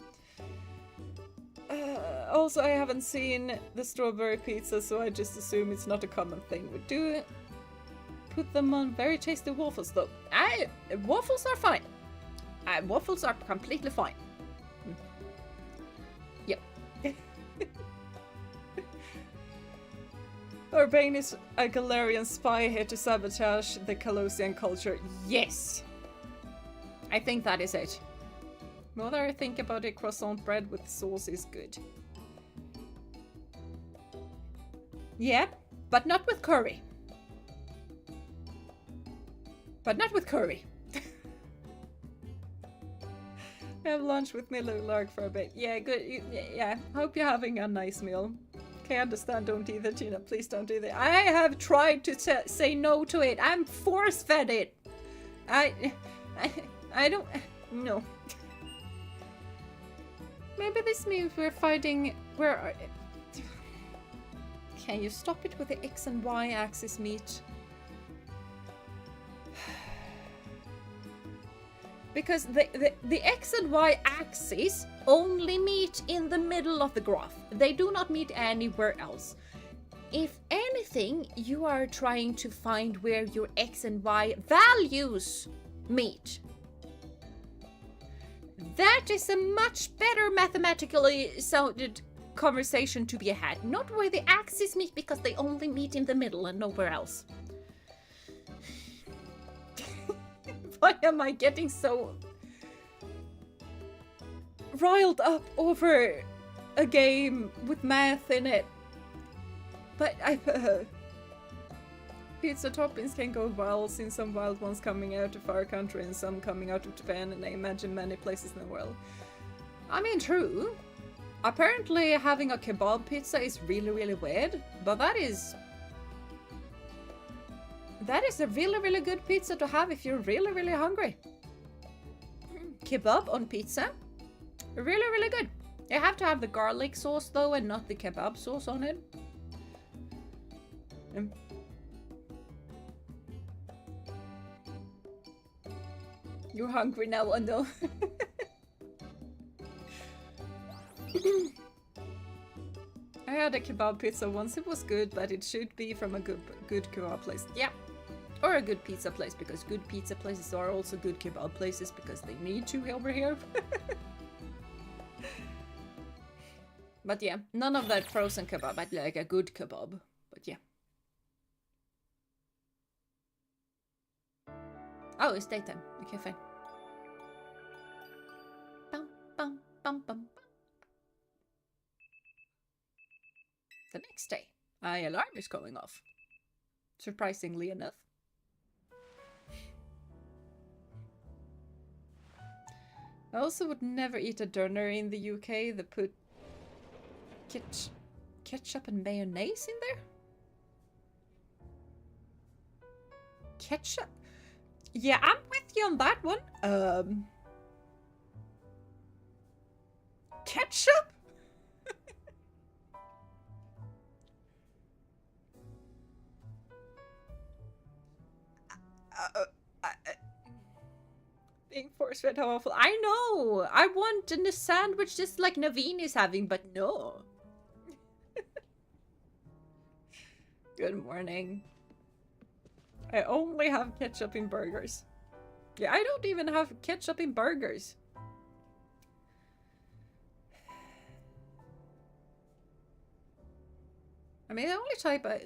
Also, I haven't seen the strawberry pizza, so I just assume it's not a common thing. We do put them on very tasty waffles, though. Waffles are fine. Waffles are completely fine. Yep. Urbane is a Galarian spy here to sabotage the Colossian culture. Yes! I think that is it. What I think about it, croissant bread with sauce is good. Yeah, but not with curry. But not with curry. Have lunch with Miller Lark for a bit. Yeah, good. Yeah, hope you're having a nice meal. Okay, I understand. Don't eat it, Jeena. Please don't do that. I have tried to say no to it. I'm force-fed it. I don't... No. Maybe this means we're fighting... Where are... Can you stop it with the X and Y axis meet? Because the X and Y axis only meet in the middle of the graph. They do not meet anywhere else. If anything, you are trying to find where your X and Y values meet. That is a much better mathematically sounded conversation to be had. Not where the axes meet, because they only meet in the middle and nowhere else. Why am I getting so riled up over a game with math in it? But pizza toppings can go wild, since some wild ones coming out of our country and some coming out of Japan, and I imagine many places in the world. I mean, true. Apparently having a kebab pizza is really, really weird, but that is a really, really good pizza to have if you're really, really hungry. Kebab on pizza? Really, really good. You have to have the garlic sauce though, and not the kebab sauce on it. You're hungry now, I know. I had a kebab pizza once. It was good, but it should be from a good kebab place. Yeah. Or a good pizza place, because good pizza places are also good kebab places, because they need to over here. But yeah, none of that frozen kebab. I'd like a good kebab. But yeah. Oh, it's daytime. Okay, fine. Bum, bum, bum, bum. The next day, my alarm is going off. Surprisingly enough. I also would never eat a doner in the UK that put ketchup and mayonnaise in there? Ketchup? Yeah, I'm with you on that one. Ketchup? Being force-fed, how awful. I know! I want a sandwich just like Naveen is having, but no. Good morning. I only have ketchup in burgers. Yeah, I don't even have ketchup in burgers. I mean, the only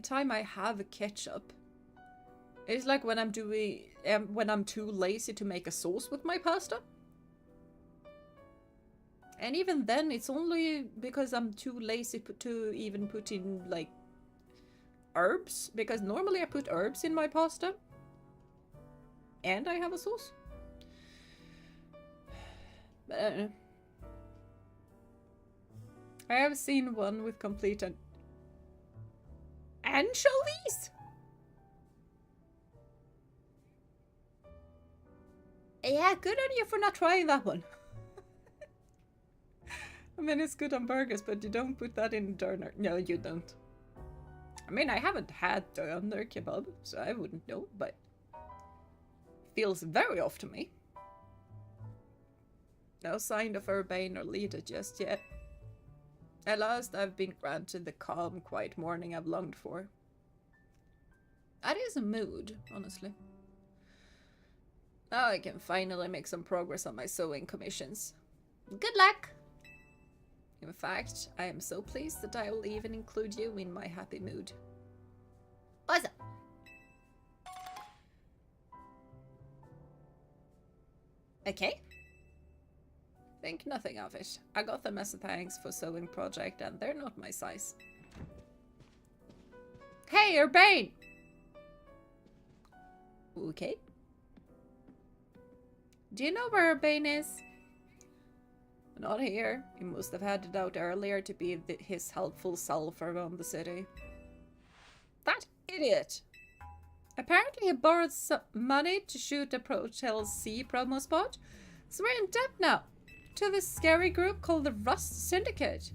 time I have ketchup is like when I'm doing when I'm too lazy to make a sauce with my pasta. And even then, it's only because I'm too lazy to even put in like herbs, because normally I put herbs in my pasta and I have a sauce. But I don't know. I have seen one with complete anchovies. Yeah, good on you for not trying that one. I mean, it's good on burgers, but you don't put that in doner. No, you don't. I mean, I haven't had doner kebab, so I wouldn't know, but feels very off to me. No sign of urbane or leader just yet. At last, I've been granted the calm, quiet morning I've longed for. That is a mood, honestly. Now I can finally make some progress on my sewing commissions. Good luck! In fact, I am so pleased that I will even include you in my happy mood. Awesome! Okay. Think nothing of it. I got them as a thanks for sewing project, and they're not my size. Hey, Urbane! Okay. Do you know where Urbane is? Not here. He must have headed out earlier to be his helpful self around the city. That idiot! Apparently he borrowed some money to shoot a Hotel C promo spot, so we're in debt now to this scary group called the Rust Syndicate.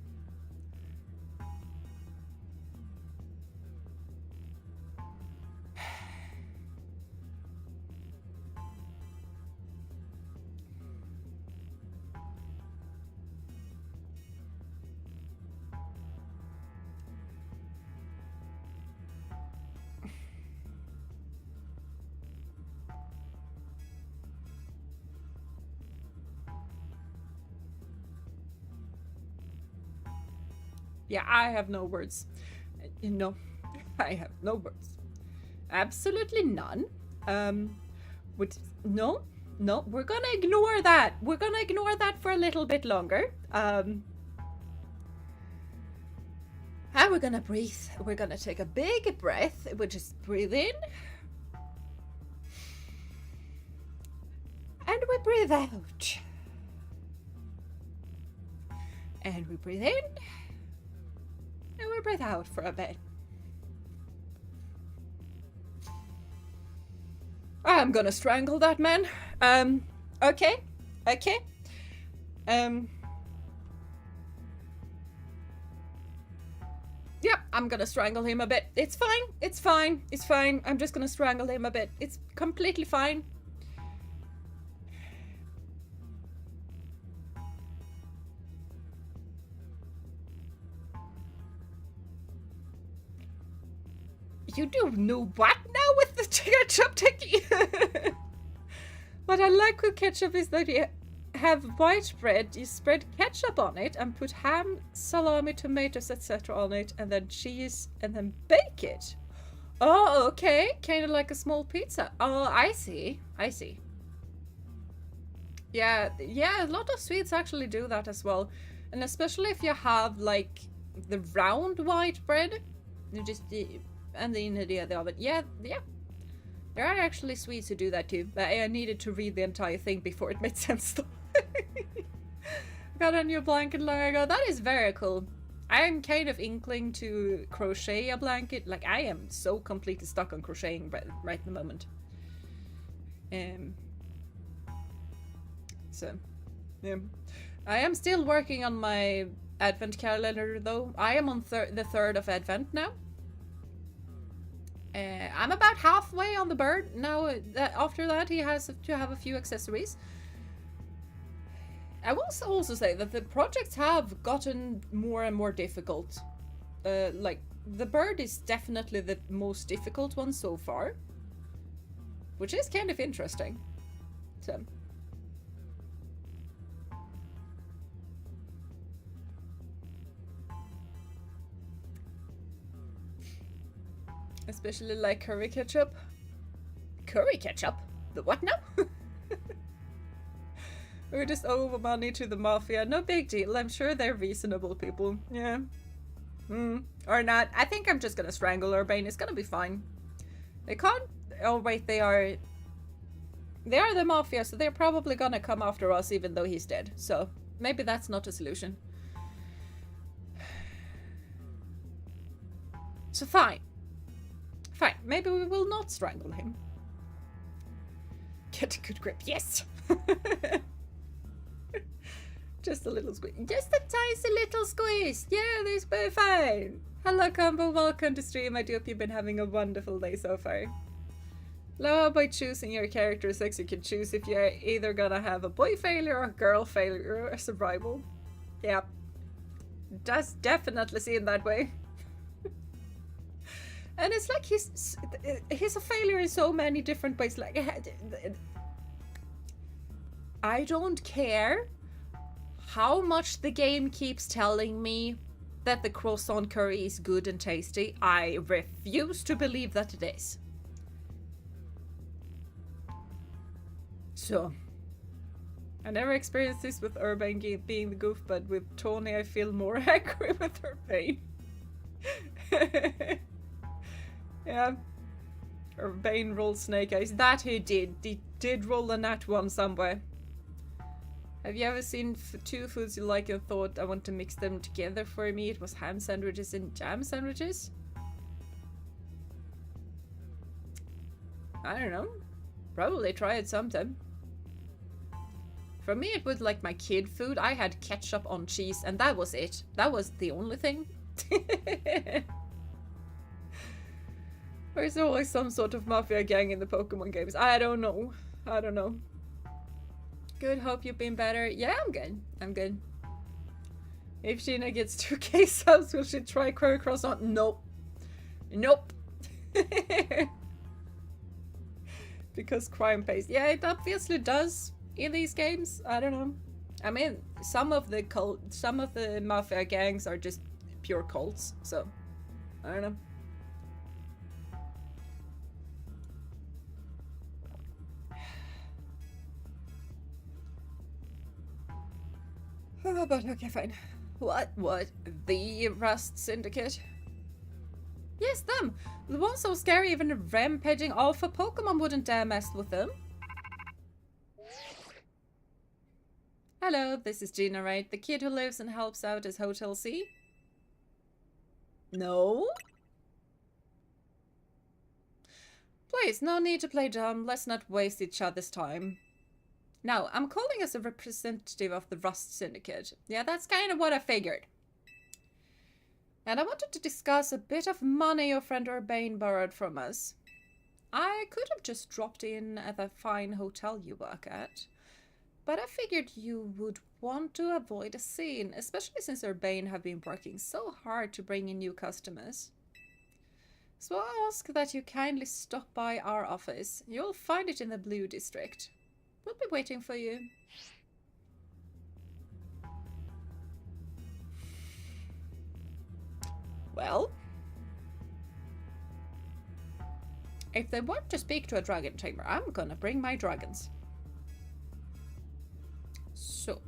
Yeah, I have no words. No, I have no words. Absolutely none. No, we're gonna ignore that. We're gonna ignore that for a little bit longer. And we're gonna breathe. We're gonna take a big breath. We just breathe in. And we breathe out. And we breathe in. And we breathe out for a bit. I'm gonna strangle that man. Okay. Yep, I'm gonna strangle him a bit. It's fine. I'm just gonna strangle him a bit. It's completely fine. You do know what now with the ketchup technique? What I like with ketchup is that you have white bread, you spread ketchup on it and put ham, salami, tomatoes, etc. on it, and then cheese, and then bake it. Oh, okay. Kind of like a small pizza. Oh, I see. Yeah, a lot of sweets actually do that as well. And especially if you have, like, the round white bread, you just... and then the other oven. Yeah. There are actually sweets who do that too, but I needed to read the entire thing before it made sense though. Got a new blanket long ago. That is very cool. I am kind of inkling to crochet a blanket. Like, I am so completely stuck on crocheting right in the moment. So, yeah. I am still working on my advent calendar though. I am on the 3rd of Advent now. I'm about halfway on the bird now. After that, he has to have a few accessories. I will also say that the projects have gotten more and more difficult. Like, the bird is definitely the most difficult one so far, which is kind of interesting. So. Especially like curry ketchup. Curry ketchup? The what now? We just owe money to the mafia. No big deal. I'm sure they're reasonable people. Yeah. Or not. I think I'm just gonna strangle Urbane. It's gonna be fine. They can't... Oh wait, they are the mafia, so they're probably gonna come after us even though he's dead. So maybe that's not a solution. So fine. Fine, maybe we will not strangle him. Get a good grip, yes! Just a little squeeze. Just a tiny little squeeze! Yeah, this will be fine! Hello Combo, welcome to stream. I do hope you've been having a wonderful day so far. Now by choosing your character sex, you can choose if you're either gonna have a boy failure or girl failure or survival. Yeah. Does definitely seem that way. And it's like he's a failure in so many different ways. Like, I don't care how much the game keeps telling me that the croissant curry is good and tasty. I refuse to believe that it is. So, I never experienced this with Urbane being the goof, but with Tony I feel more angry with Urbane. Yeah. Urbane rolled snake eyes. That he did. He did roll a nat one somewhere. Have you ever seen two foods you like and thought, I want to mix them together? For me, it was ham sandwiches and jam sandwiches. I don't know. Probably try it sometime. For me, it was like my kid food. I had ketchup on cheese, and that was it. That was the only thing. There's always some sort of mafia gang in the Pokemon games. I don't know. I don't know. Good, hope you've been better. Yeah, I'm good. I'm good. If Jeena gets 2K subs, will she try Curry Croissant? Nope. Nope. Because crime pays. Yeah, it obviously does in these games. I don't know. I mean, some of the mafia gangs are just pure cults, so I don't know. Oh, but okay, fine. What? The Rust Syndicate? Yes, them! The ones so scary even a rampaging alpha Pokemon wouldn't dare mess with them. Hello, this is Jeena, right? The kid who lives and helps out as Hotel C? No? Please, no need to play dumb. Let's not waste each other's time. Now, I'm calling as a representative of the Rust Syndicate. Yeah, that's kind of what I figured. And I wanted to discuss a bit of money your friend Urbane borrowed from us. I could have just dropped in at the fine hotel you work at, but I figured you would want to avoid a scene, especially since Urbane have been working so hard to bring in new customers. So I ask that you kindly stop by our office. You'll find it in the Blue District. We'll be waiting for you. Well, if they want to speak to a dragon tamer, I'm gonna bring my dragons. So,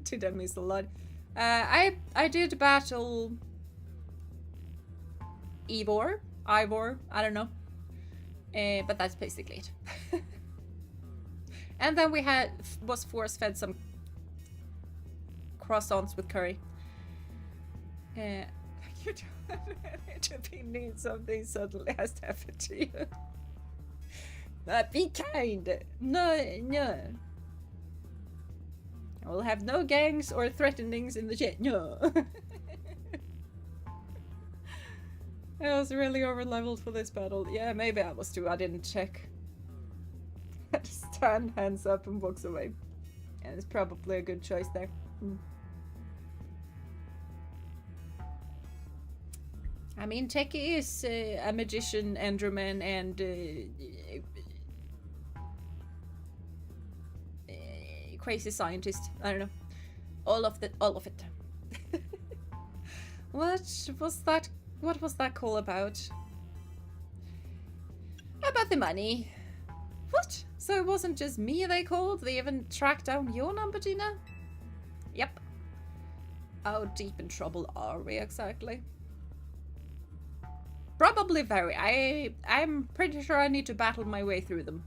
did I miss a lot? I did battle Ivor, I don't know. But that's basically it. And then we was force fed some croissants with curry. You don't to be need something suddenly has to happen to you. Be kind. No. I will have no gangs or threatenings in the chat. No. I was really over leveled for this battle. Yeah, maybe I was too. I didn't check. I just stand, hands up, and walks away. And it's probably a good choice there. I mean, Techie is a magician, Enderman, and crazy scientist. I don't know. All of it. What was that call about? About the money. What? So it wasn't just me they called? They even tracked down your number, Jeena? Yep. How deep in trouble are we exactly? Probably very. I'm pretty sure I need to battle my way through them.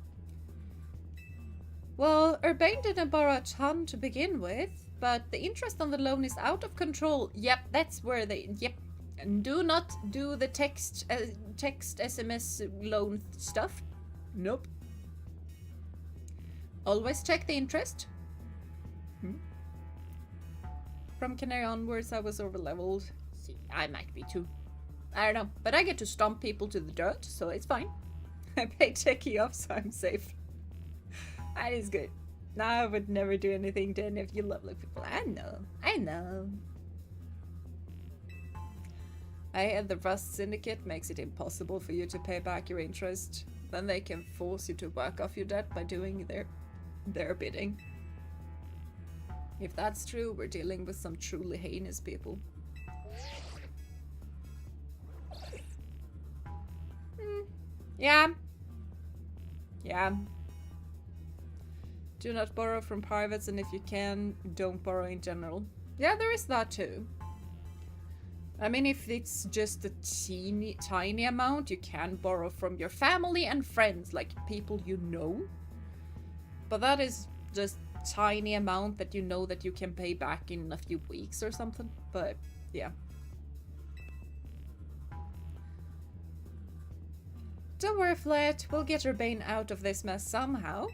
Well, Urbane didn't borrow a ton to begin with, but the interest on the loan is out of control. Yep, that's where they... Yep. And do not do the text SMS loan stuff. Nope. Always check the interest. From Canary onwards, I was overleveled. See, I might be too. I don't know, but I get to stomp people to the dirt, so it's fine. I paid Techie off, so I'm safe. That is good. Now I would never do anything to any of you lovely people. I know. I had the Rust Syndicate makes it impossible for you to pay back your interest. Then they can force you to work off your debt by doing their bidding. If that's true, we're dealing with some truly heinous people. Yeah. Do not borrow from privates, and if you can, don't borrow in general. Yeah, there is that too. I mean, if it's just a tiny amount, you can borrow from your family and friends, like people you know. But that is just tiny amount that you know that you can pay back in a few weeks or something. But yeah. Don't worry, Flat. We'll get Urbane out of this mess somehow.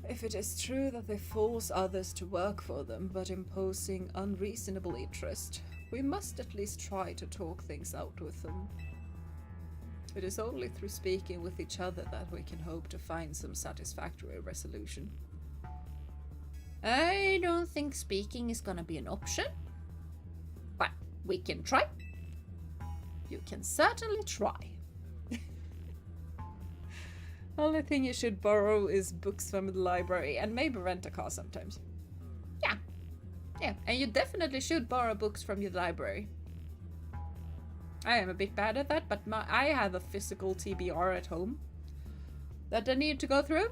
If it is true that they force others to work for them, but imposing unreasonable interest, we must at least try to talk things out with them. It is only through speaking with each other that we can hope to find some satisfactory resolution. I don't think speaking is gonna be an option, but we can try. You can certainly try. Only thing you should borrow is books from the library and maybe rent a car sometimes. Yeah. Yeah, and you definitely should borrow books from your library. I am a bit bad at that, but I have a physical TBR at home that I need to go through.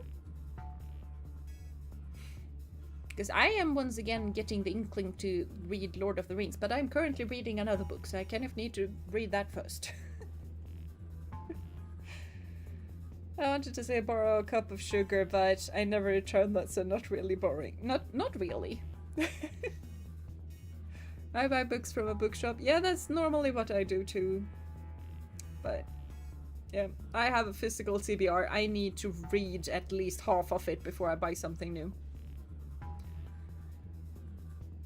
Because I am once again getting the inkling to read Lord of the Rings, but I'm currently reading another book, so I kind of need to read that first. I wanted to say borrow a cup of sugar, but I never returned that, so not really borrowing. Not really. I buy books from a bookshop. Yeah, that's normally what I do too. But yeah, I have a physical TBR. I need to read at least half of it before I buy something new.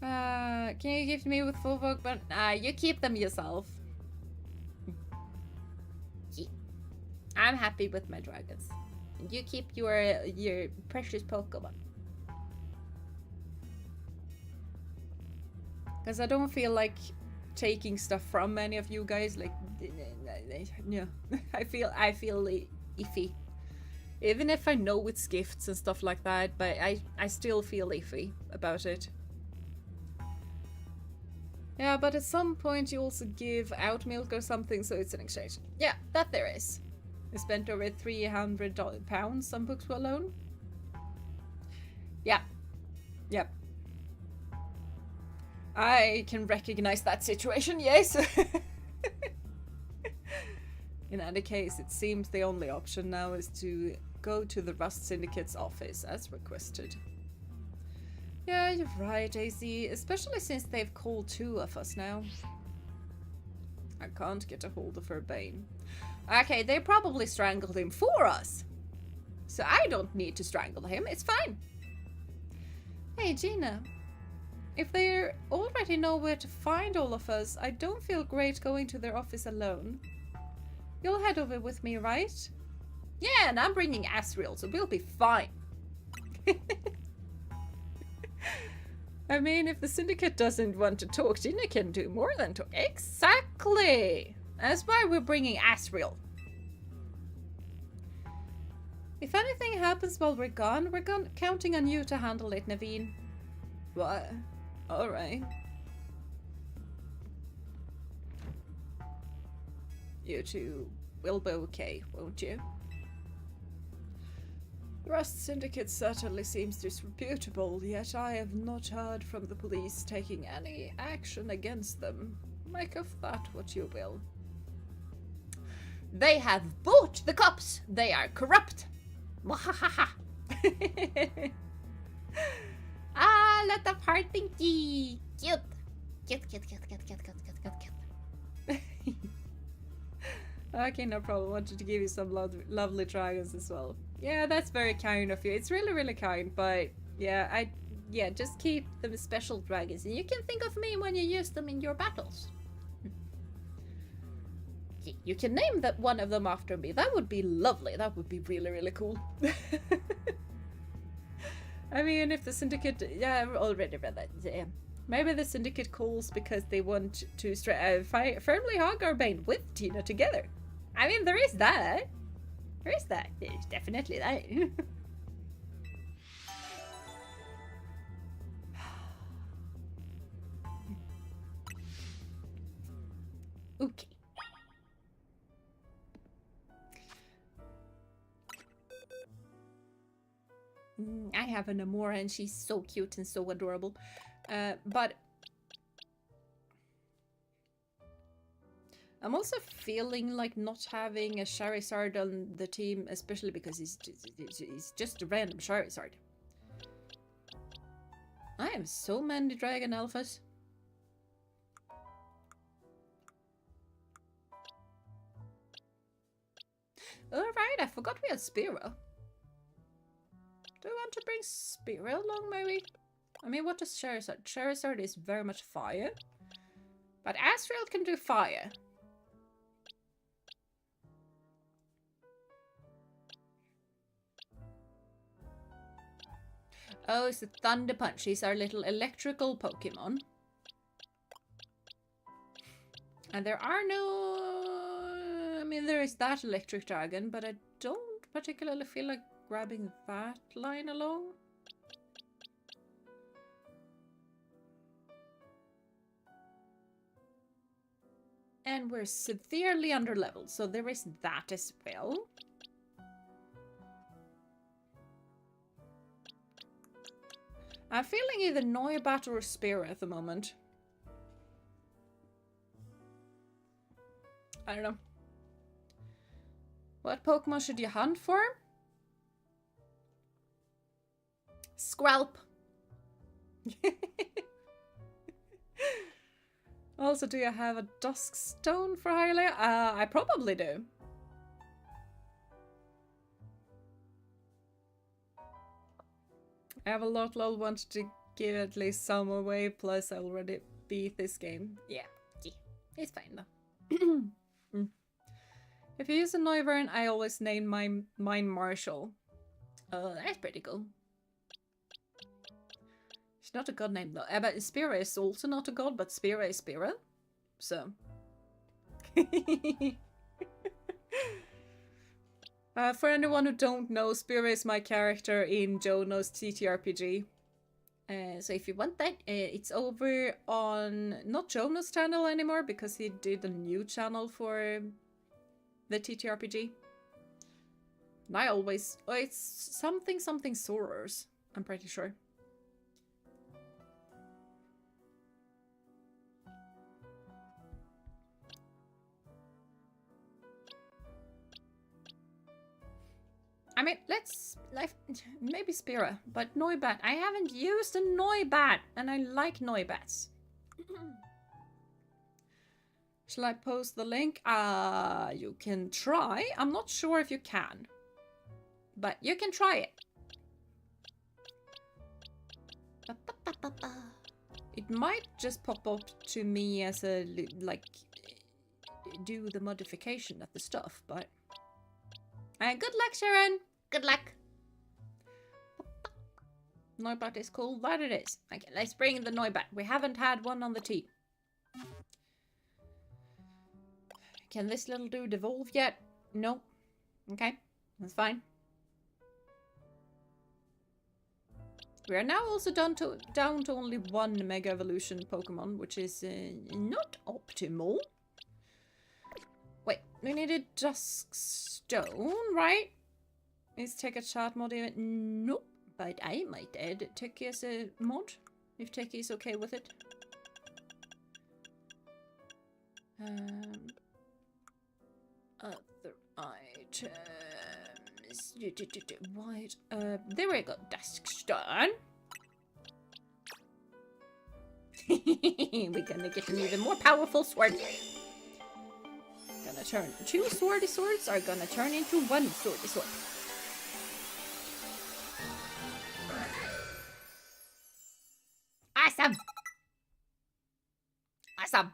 Can you gift me with full folk? But you keep them yourself. I'm happy with my dragons. You keep your precious Pokemon. Because I don't feel like taking stuff from any of you guys. Like, yeah, I feel iffy. Even if I know it's gifts and stuff like that, but I still feel iffy about it. Yeah, but at some point you also give out milk or something, so it's an exchange. Yeah, that there is. I spent over £300 on books alone. Yeah. Yep. I can recognize that situation, yes. In any case, it seems the only option now is to go to the Rust Syndicate's office as requested. Yeah, you're right, AC, especially since they've called 2 of us now. I can't get a hold of Urbane. Okay, they probably strangled him for us. So I don't need to strangle him, it's fine. Hey, Jeena. If they already know where to find all of us, I don't feel great going to their office alone. You'll head over with me, right? Yeah, and I'm bringing Asriel, so we'll be fine. I mean, if the Syndicate doesn't want to talk, Jeena can do more than talk. Exactly! That's why we're bringing Asriel. If anything happens while we're gone, counting on you to handle it, Naveen. What? Alright. You two will be okay, won't you? The Rust Syndicate certainly seems disreputable, yet I have not heard from the police taking any action against them. Make of that what you will. They have bought the cops! They are corrupt! Mwahaha! Ah, lot of heart thingy! Cute! Cute, cute, cute, cute, cute, cute, cute, cute, cute. Okay, no problem. Wanted to give you some lovely dragons as well. Yeah, that's very kind of you. It's really, really kind, but yeah, just keep them as special dragons, and you can think of me when you use them in your battles. You can name that one of them after me. That would be lovely. That would be really, really cool. I mean, if the Syndicate... Yeah, I've already read that. Yeah. Maybe the Syndicate calls because they want to firmly hug Urbane with Jeena together. I mean, there is that. There is that. There's definitely that. Okay. I have an Amora and she's so cute and so adorable. But I'm also feeling like not having a Charizard on the team, especially because he's just a random Charizard. I have so many Dragon Alphas. Alright, I forgot we had Spearow. Do I want to bring Spearow along, maybe? I mean, what is Charizard? Charizard is very much fire. But Astral can do fire. Oh, it's a Thunder Punch. He's our little electrical Pokemon. And there are no... I mean, there is that electric dragon, but I don't particularly feel like grabbing that line along. And we're severely underleveled, so there is that as well. I'm feeling either Noibat or Spearow at the moment. I don't know. What Pokemon should you hunt for? Squelp. Also, do you have a Dusk Stone for Hylia? I probably do. I have a lot of wanted to give at least some away, plus I already beat this game. Yeah, it's fine though. If you use a Noivern, I always name mine Marshall. Oh, that's pretty cool. It's not a god name though. But Spearow is also not a god, but Spearow is Spearow. So. For anyone who don't know, Spearow is my character in Jono's TTRPG. So if you want that, it's over on not Jono's channel anymore because he did a new channel for the TTRPG. And I always... Oh, it's something Sorors, I'm pretty sure. I mean, let's... maybe Spearow, but Noibat. I haven't used a Noibat, and I like Noibats. Shall I post the link? You can try. I'm not sure if you can. But you can try it. It might just pop up to me as a, like, do the modification of the stuff, but... good luck, Sharon! Good luck! Noibat is cool. That it is. Okay, let's bring the Noibat. We haven't had one on the team. Can this little dude evolve yet? No. Okay, that's fine. We are now also down to only one Mega Evolution Pokemon, which is not optimal. Wait, we needed Dusk Stone, right? Is Tech a chat mod even? Nope, but I might add Tech as a mod, if Tech is okay with it. Other items. White. There we go. Dusk Stone. We're gonna get an even more powerful sword. Gonna turn 2 swordy swords are gonna turn into 1 swordy sword. Awesome! Awesome!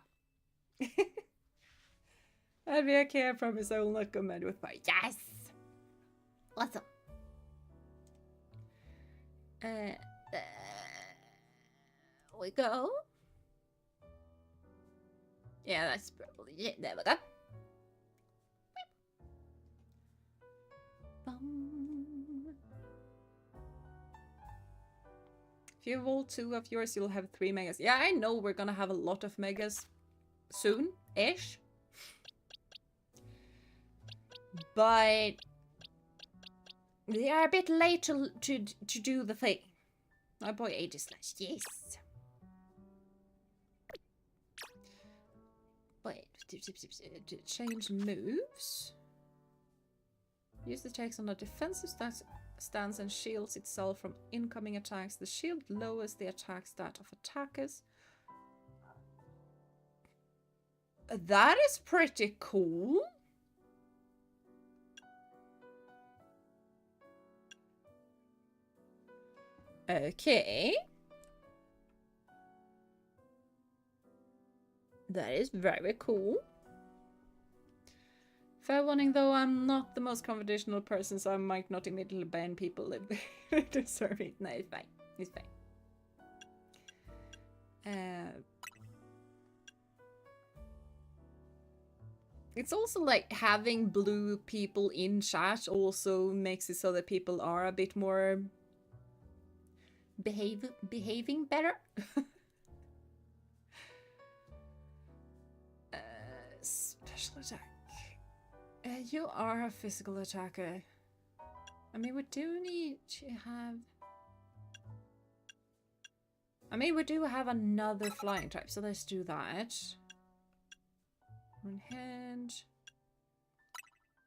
I'd be okay, I promise I will not go mad with fire. Yes! Awesome. We go. Yeah, that's probably it. There we go. If you evolve 2 of yours, you'll have 3 megas. Yeah, I know we're gonna have a lot of megas soon-ish. But they are a bit late to do the thing. My boy Aegislash, yes. Wait, change moves. Use the attacks on a defensive stance and shields itself from incoming attacks. The shield lowers the attack stat of attackers. That is pretty cool. Okay. That is very cool. Fair warning though, I'm not the most confrontational person, so I might not immediately ban people if they deserve it. No, it's fine. It's fine. It's also like having blue people in chat also makes it so that people are a bit more behaving better. Special attack. You are a physical attacker. I mean, we do need to have... I mean, we do have another flying type, so let's do that. One hand.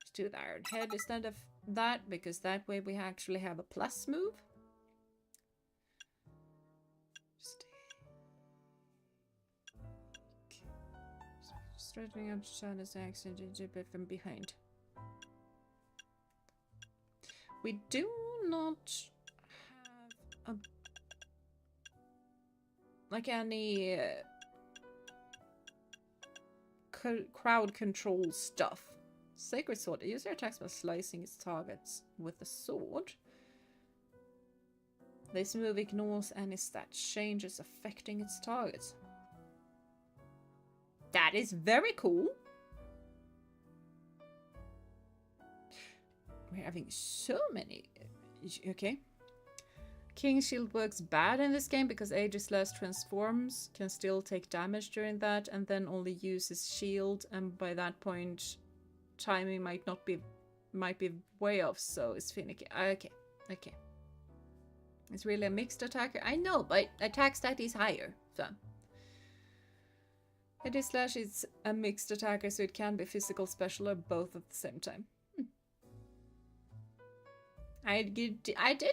Let's do the iron head instead of that, because that way we actually have a plus move. Straightening up Shana's accent a bit from behind. We do not have like any crowd control stuff. Sacred Sword. The user attacks by slicing its targets with a sword. This move ignores any stat changes affecting its targets. That is very cool. We're having so many. Okay. King's Shield works bad in this game because Aegislash transforms, can still take damage during that, and then only uses shield, and by that point timing might be way off, so it's finicky. Okay. Okay. It's really a mixed attacker. I know, but attack stat is higher, so. Aegislash is a mixed attacker, so it can be physical, special, or both at the same time. I did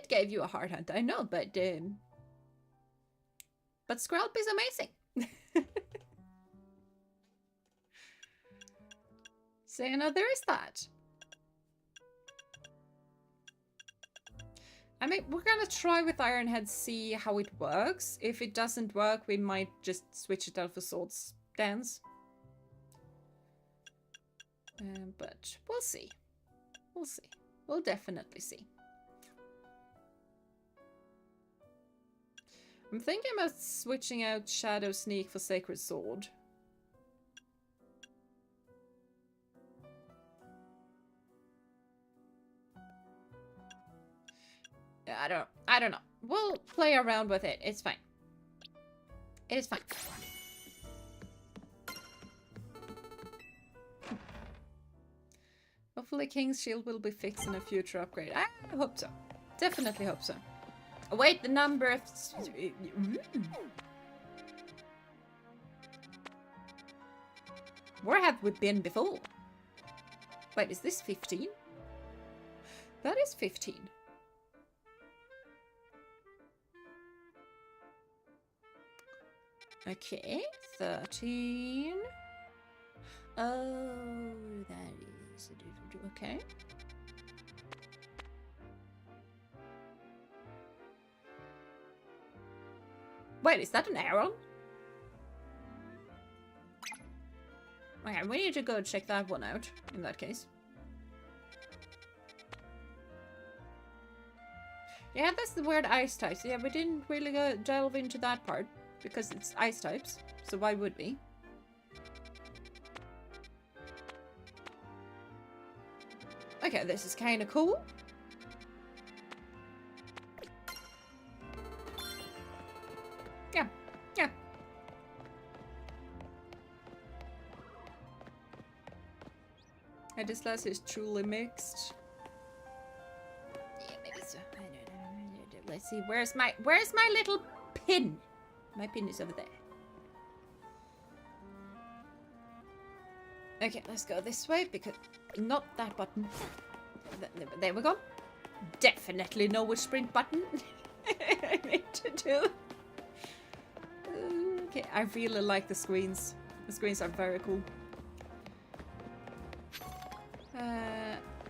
give you a hard hunt, I know, but Skrelp is amazing. So, you know, there is that. I mean, we're gonna try with Ironhead, see how it works. If it doesn't work, we might just switch it out for Swords Dance. But we'll see. We'll see. We'll definitely see. I'm thinking about switching out Shadow Sneak for Sacred Sword. Yeah, I don't know. We'll play around with it. It's fine. It is fine. Hopefully King's Shield will be fixed in a future upgrade. I hope so. Definitely hope so. Oh, wait, the number of... Where have we been before? Wait, is this 15? That is 15. Okay, 13. Oh, that is... Okay. Wait, is that an arrow? Okay, we need to go check that one out, in that case. Yeah, that's the weird ice types. Yeah, we didn't really delve into that part, because it's ice types, so why would we? Okay, this is kind of cool. Yeah, yeah. And this last is truly mixed. Yeah, maybe so. Let's see. Where's my little pin? My pin is over there. Okay, let's go this way because not that button. There we go. Definitely know which sprint button I need to do. Okay, I really like the screens. The screens are very cool.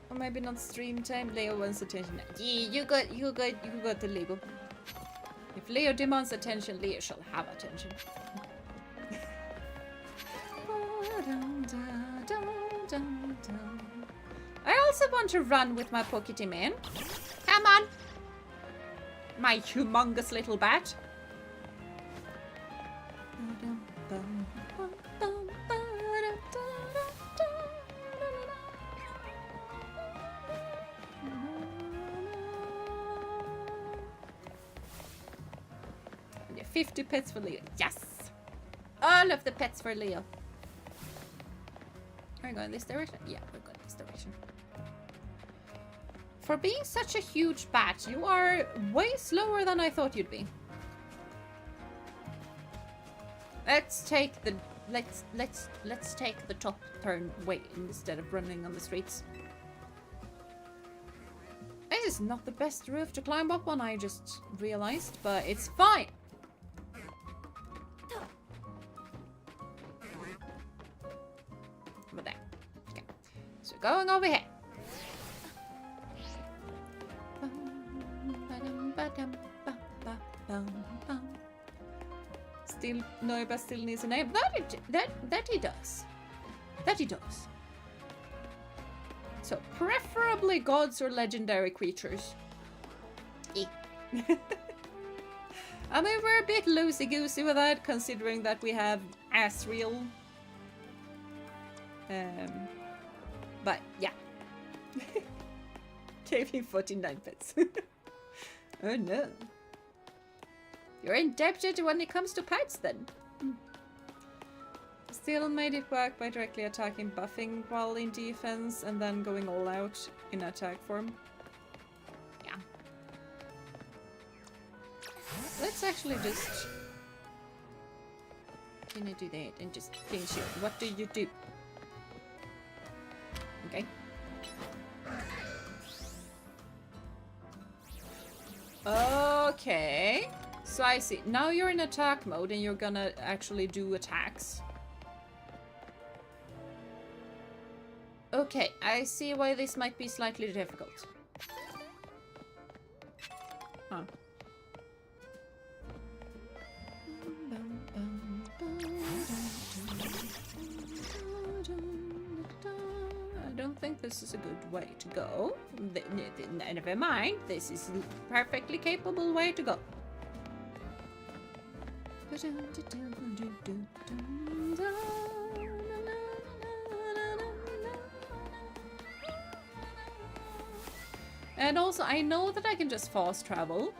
Or maybe not stream time. Leo wants attention. Yeah, you got the Leo. If Leo demands attention, Leo shall have attention. I also want to run with my Pokemon. Come on, my humongous little bat. Yeah, 50 pets for Leo. Yes! All of the pets for Leo. Are we going this direction? Yeah, we're going this direction. For being such a huge bat, you are way slower than I thought you'd be. Let's take the top turn way instead of running on the streets. This is not the best roof to climb up on, I just realized, but it's fine. Over there. Okay. So going over here. Still, Noiba still needs a name. That he does. That he does. So, preferably gods or legendary creatures. I mean, we're a bit loosey-goosey with that, considering that we have Asriel. But, yeah. Gave him 49 pets. Oh no. You're indebted when it comes to pets, then. Still made it work by directly attacking buffing while in defense and then going all out in attack form. Yeah. Let's actually just... Can I do that and just finish it? What do you do? Okay. Okay. So I see. Now you're in attack mode and you're gonna actually do attacks. Okay, I see why this might be slightly difficult. Huh. I don't think this is a good way to go. Never mind, this is a perfectly capable way to go. And also, I know that I can just fast travel.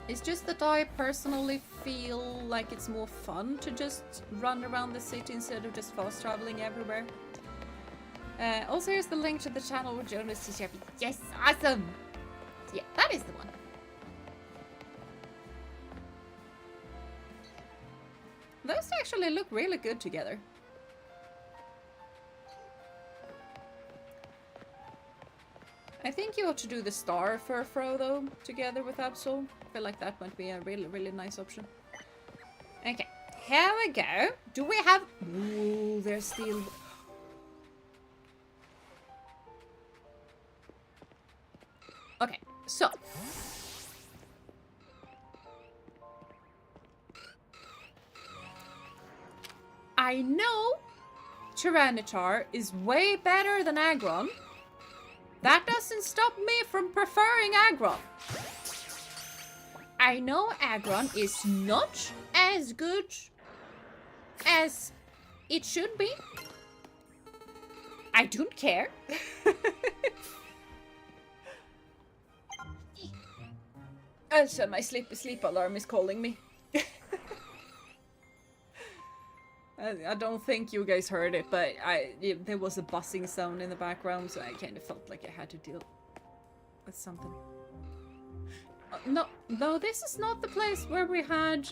It's just that I personally feel like it's more fun to just run around the city instead of just fast traveling everywhere. Also, here's the link to the channel where Jonas is happy. Yes, awesome! So yeah, that is the one. Those actually look really good together. I think you ought to do the star furfro though, together with Absol. I feel like that might be a really, really nice option. Okay, here we go. Do we have... Ooh, there's still... Okay, so... I know Tyranitar is way better than Aggron. That doesn't stop me from preferring Aggron. I know Aggron is not as good as it should be. I don't care. So my sleep alarm is calling me. I don't think you guys heard it, but there was a buzzing sound in the background, so I kind of felt like I had to deal with something. No, this is not the place where we had...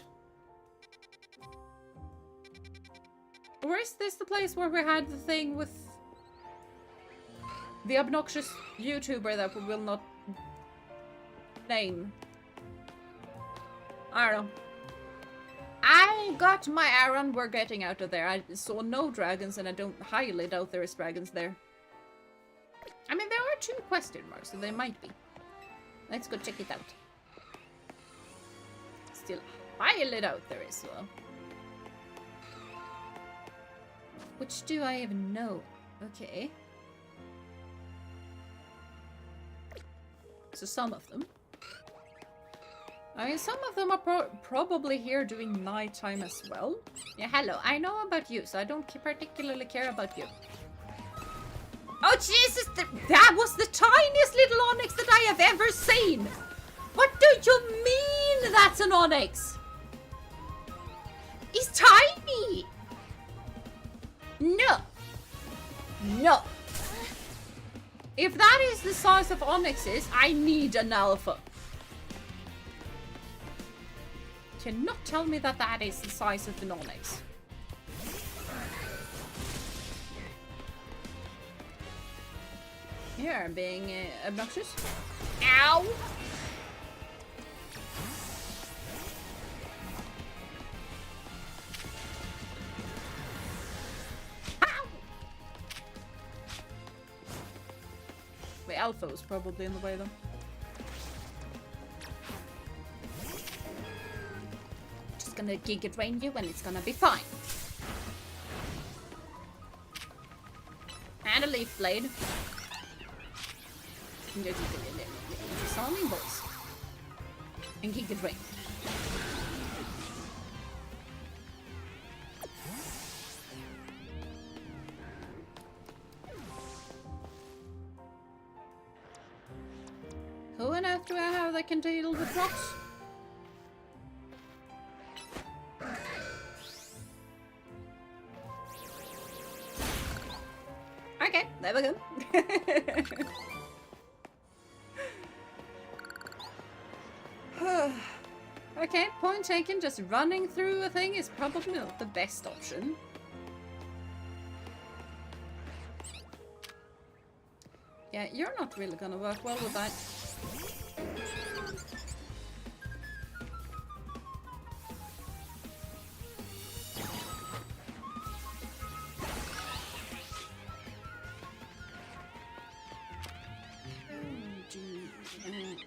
Or is this the place where we had the thing with the obnoxious YouTuber that we will not name? I don't know. I got my errand. We're getting out of there. I saw no dragons, and I don't highly doubt there is dragons there. I mean, there are 2 question marks, so there might be. Let's go check it out. Still highly doubt there is, though. Which do I even know? Okay. So some of them. I mean, some of them are probably here doing nighttime as well. Yeah, hello. I know about you, so I don't particularly care about you. Oh, Jesus! That was the tiniest little onyx that I have ever seen! What do you mean that's an onyx? It's tiny! No. No. If that is the size of onyxes, I need an alpha. Cannot tell me that that is the size of an onyx. You're being obnoxious. Ow! Ow! The alpha was probably in the way though. Just gonna giga drain you and it's gonna be fine. And a leaf blade. Disarming bolts. And giga drain. Who on earth do I have that can deal with rocks? Okay, there we go. Okay, point taken. Just running through a thing is probably not the best option. Yeah, you're not really gonna work well with that.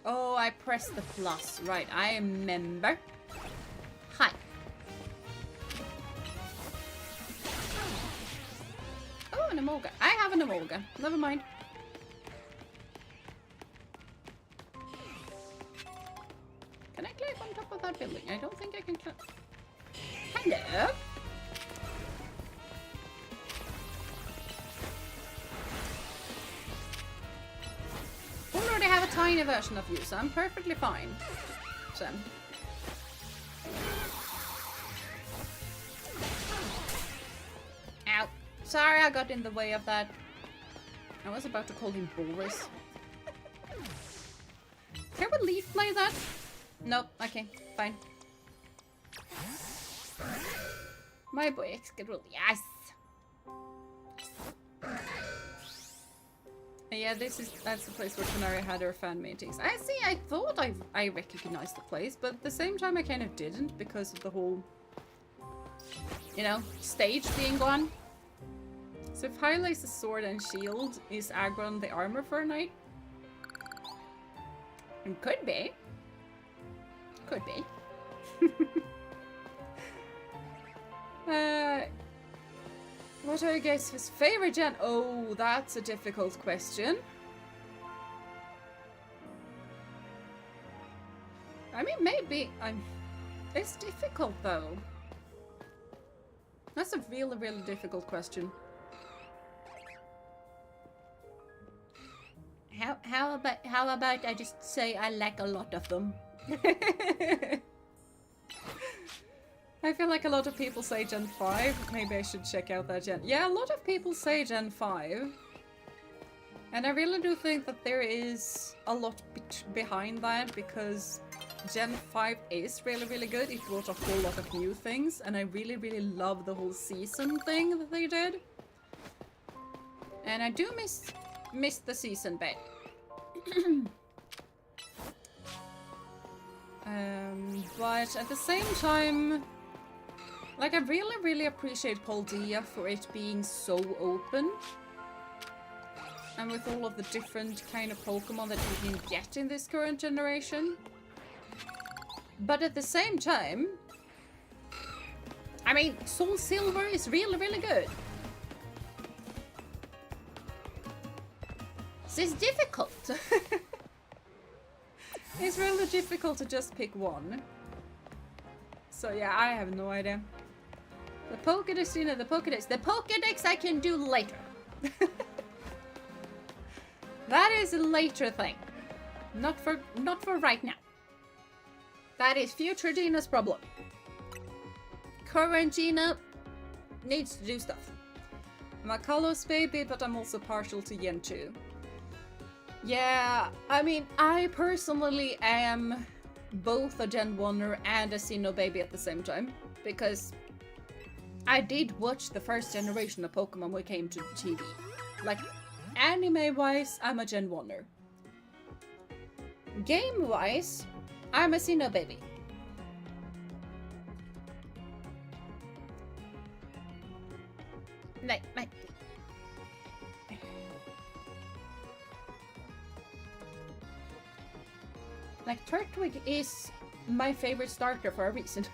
Oh, I pressed the plus. Right, I remember. Hi. Oh, an emolga. I have an emolga. Never mind. Can I climb on top of that building? I don't think I can climb. Hello? Already have a tiny version of you, so I'm perfectly fine. So. Ow. Sorry I got in the way of that. I was about to call him Boris. Can we leaf play that? Nope. Okay, fine. My boy Excadrill, yes! Yeah, that's the place where Canary had her fan meetings. I see, I thought I recognized the place, but at the same time I kind of didn't because of the whole, you know, stage being gone. So if highlights the sword and shield, is aggro on the armor for a night? It could be. Could be. What are you guys' his favorite gen? Oh, that's a difficult question. I mean, maybe it's difficult though. That's a really, really difficult question. How about I just say I like a lot of them? I feel like a lot of people say Gen 5. Maybe I should check out that gen. Yeah, a lot of people say Gen 5. And I really do think that there is a lot behind that because Gen 5 is really, really good. It brought a whole lot of new things, and I really, really love the whole season thing that they did. And I do miss the season bit. But at the same time, like, I really, really appreciate Paldea for it being so open. And with all of the different kind of Pokemon that you can get in this current generation. But at the same time, I mean, Soul Silver is really, really good. This is difficult. It's really difficult to just pick one. So yeah, I have no idea. The Pokédex, you know, the Pokédex I can do later. That is a later thing. Not for right now. That is future Jeena's problem. Current Jeena needs to do stuff. I'm a Kalos baby, but I'm also partial to Yen 2. Yeah, I mean, I personally am both a Gen 1er and a Sinnoh baby at the same time. Because I did watch the first generation of Pokemon when it came to TV. Like, anime-wise, I'm a Gen 1er. Game-wise, I'm a Sinnoh baby. Nej. Like, Turtwig is my favorite starter for a reason.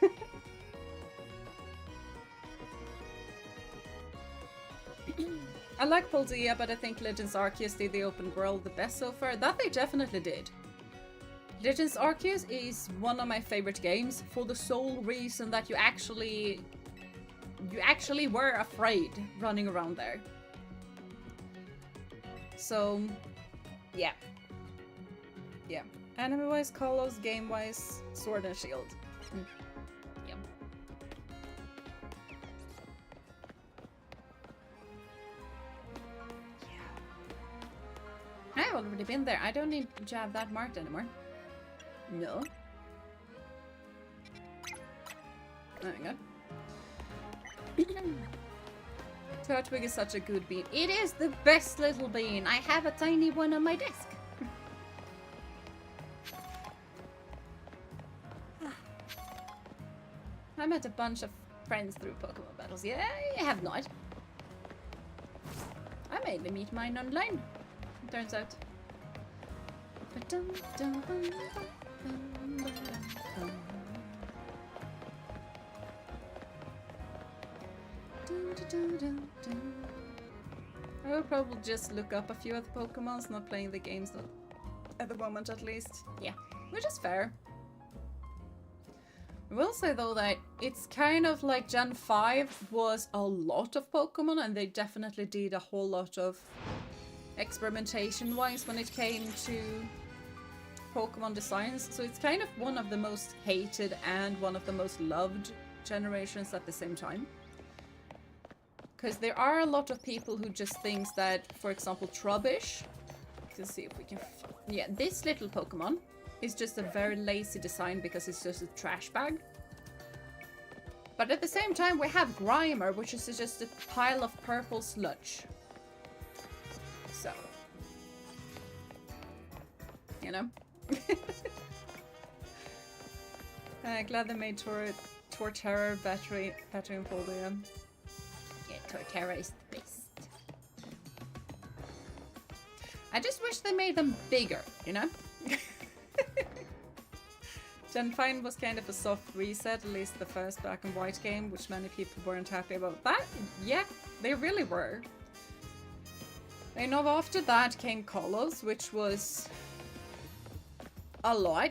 I like Paldea, but I think Legends Arceus did the open world the best so far. That they definitely did. Legends Arceus is one of my favorite games for the sole reason that you actually were afraid running around there. So, yeah. Yeah. Anime-wise, Kalos, game-wise, Sword and Shield. Yeah. I've already been there. I don't need to have that marked anymore. No. There we go. Turtwig is such a good bean. It is the best little bean. I have a tiny one on my desk. I met a bunch of friends through Pokemon battles. Yeah, I have not. I mainly meet mine online, it turns out. I will probably just look up a few of the Pokemons, not playing the games at the moment at least. Yeah, which is fair. I will say though that it's kind of like Gen 5 was a lot of Pokemon, and they definitely did a whole lot of experimentation wise when it came to Pokemon designs. So it's kind of one of the most hated and one of the most loved generations at the same time. Because there are a lot of people who just thinks that, for example, Trubbish, let's see if we can, yeah, this little Pokemon is just a very lazy design because it's just a trash bag. But at the same time, we have Grimer, which is just a pile of purple sludge. So, you know. Glad they made Torterra battery and Paldea. Yeah, Torterra is the best. I just wish they made them bigger, you know? Gen 5 was kind of a soft reset, at least the first black and white game, which many people weren't happy about. That, yeah, they really were. I know after that came Kalos, which was a lot.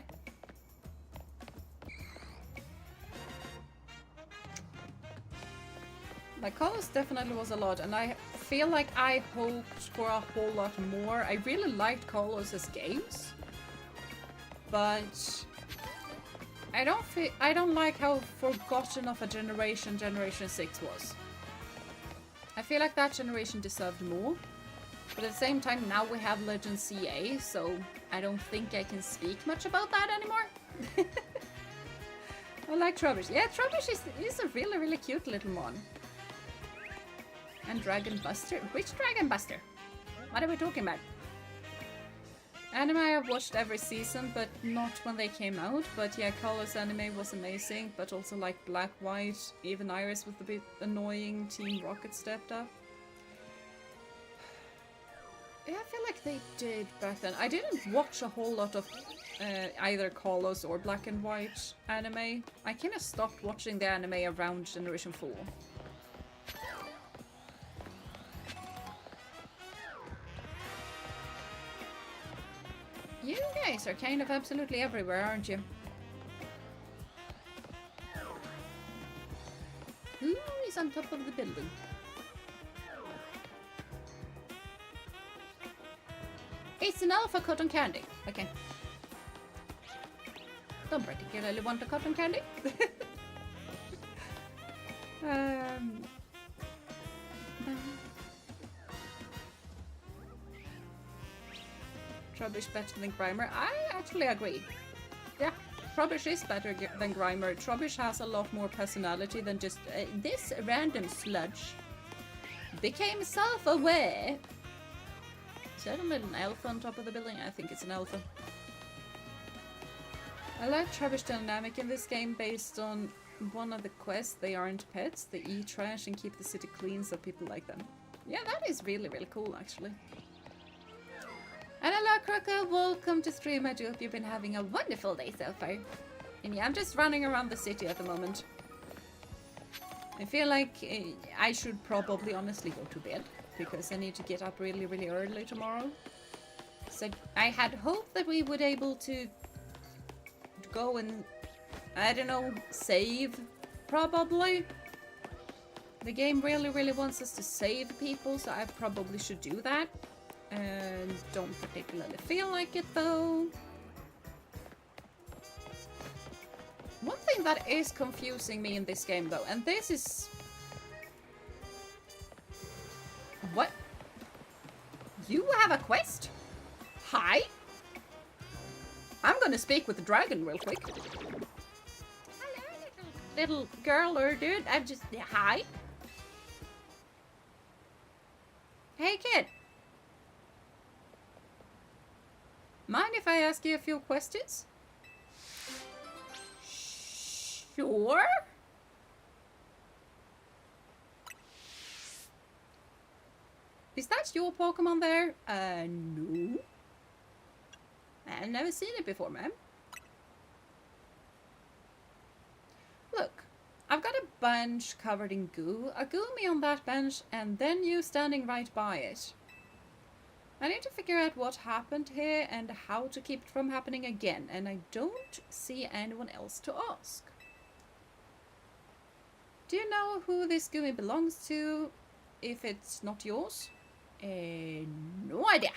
Like, Kalos definitely was a lot, and I feel like I hoped for a whole lot more. I really liked Kalos' games, but I don't like how forgotten of a Generation 6 was. I feel like that generation deserved more. But at the same time, now we have Legend CA, so I don't think I can speak much about that anymore. I like Trubbish. Yeah, Trubbish is a really, really cute little mon. And Dragon Buster. Which Dragon Buster? What are we talking about? Anime I have watched every season, but not when they came out. But yeah, Color's anime was amazing, but also like Black, White, even Iris was a bit annoying. Team Rocket stepped up. Yeah, I feel like they did back then. I didn't watch a whole lot of either Colors or Black and White anime. I kind of stopped watching the anime around Generation 4. You guys are kind of absolutely everywhere, aren't you? Who is on top of the building? It's an alpha cotton candy. Okay. Don't particularly want a cotton candy. Trubbish better than Grimer. I actually agree. Yeah, Trubbish is better than Grimer. Trubbish has a lot more personality than just this random sludge. Became self-aware. Is that a little elf on top of the building? I think it's an elf. I like Trubbish dynamic in this game based on one of the quests. They aren't pets. They eat trash and keep the city clean so people like them. Yeah, that is really, really cool actually. And hello Croco, welcome to stream. I do hope you've been having a wonderful day so far. And yeah, I'm just running around the city at the moment. I feel like I should probably honestly go to bed because I need to get up really, really early tomorrow. So I had hoped that we would able to go and, I don't know, save probably. The game really, really wants us to save people, so I probably should do that. And don't particularly feel like it though. One thing that is confusing me in this game though, and this is... What? You have a quest? Hi? I'm gonna speak with the dragon real quick. Hello, little girl or dude. I'm just... Hi? Hey kid. Mind if I ask you a few questions? Sure. Is that your Pokemon there? No. I've never seen it before, ma'am. Look, I've got a bench covered in goo, a Goomy on that bench, and then you standing right by it. I need to figure out what happened here and how to keep it from happening again, and I don't see anyone else to ask. Do you know who this Goomy belongs to, if it's not yours? No idea.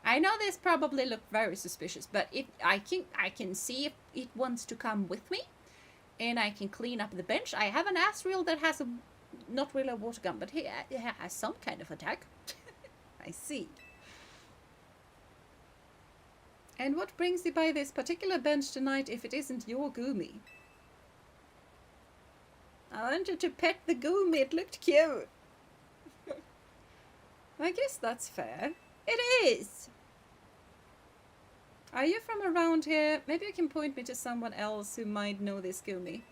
I know this probably looked very suspicious, but if I can see if it wants to come with me, and I can clean up the bench. I have an Asriel that has a, not really a water gun, but he has some kind of attack. I see. And what brings you by this particular bench tonight if it isn't your Goomy? I wanted to pet the Goomy, it looked cute. I guess that's fair. It is! Are you from around here? Maybe you can point me to someone else who might know this Goomy.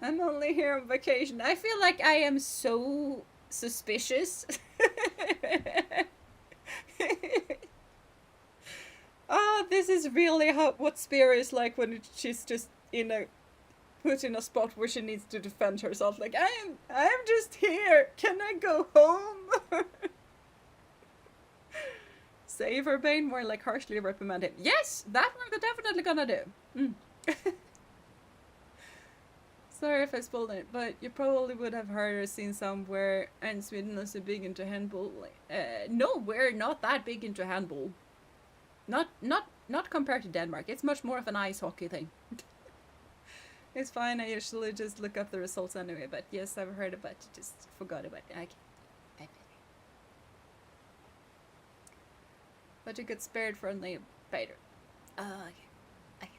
I'm only here on vacation. I feel like I am so suspicious. Oh, this is really what Spear is like when she's just put in a spot where she needs to defend herself. Like, I'm just here. Can I go home? Save her, Bane, more like harshly reprimand him. Yes, that one we're definitely gonna do. Sorry if I spoiled it, but you probably would have heard or seen somewhere, and Sweden is big into handball. No, we're not that big into handball. Not compared to Denmark. It's much more of an ice hockey thing. It's fine, I usually just look up the results anyway, but yes, I've heard about it, just forgot about it. But you got spared from the biter. Okay.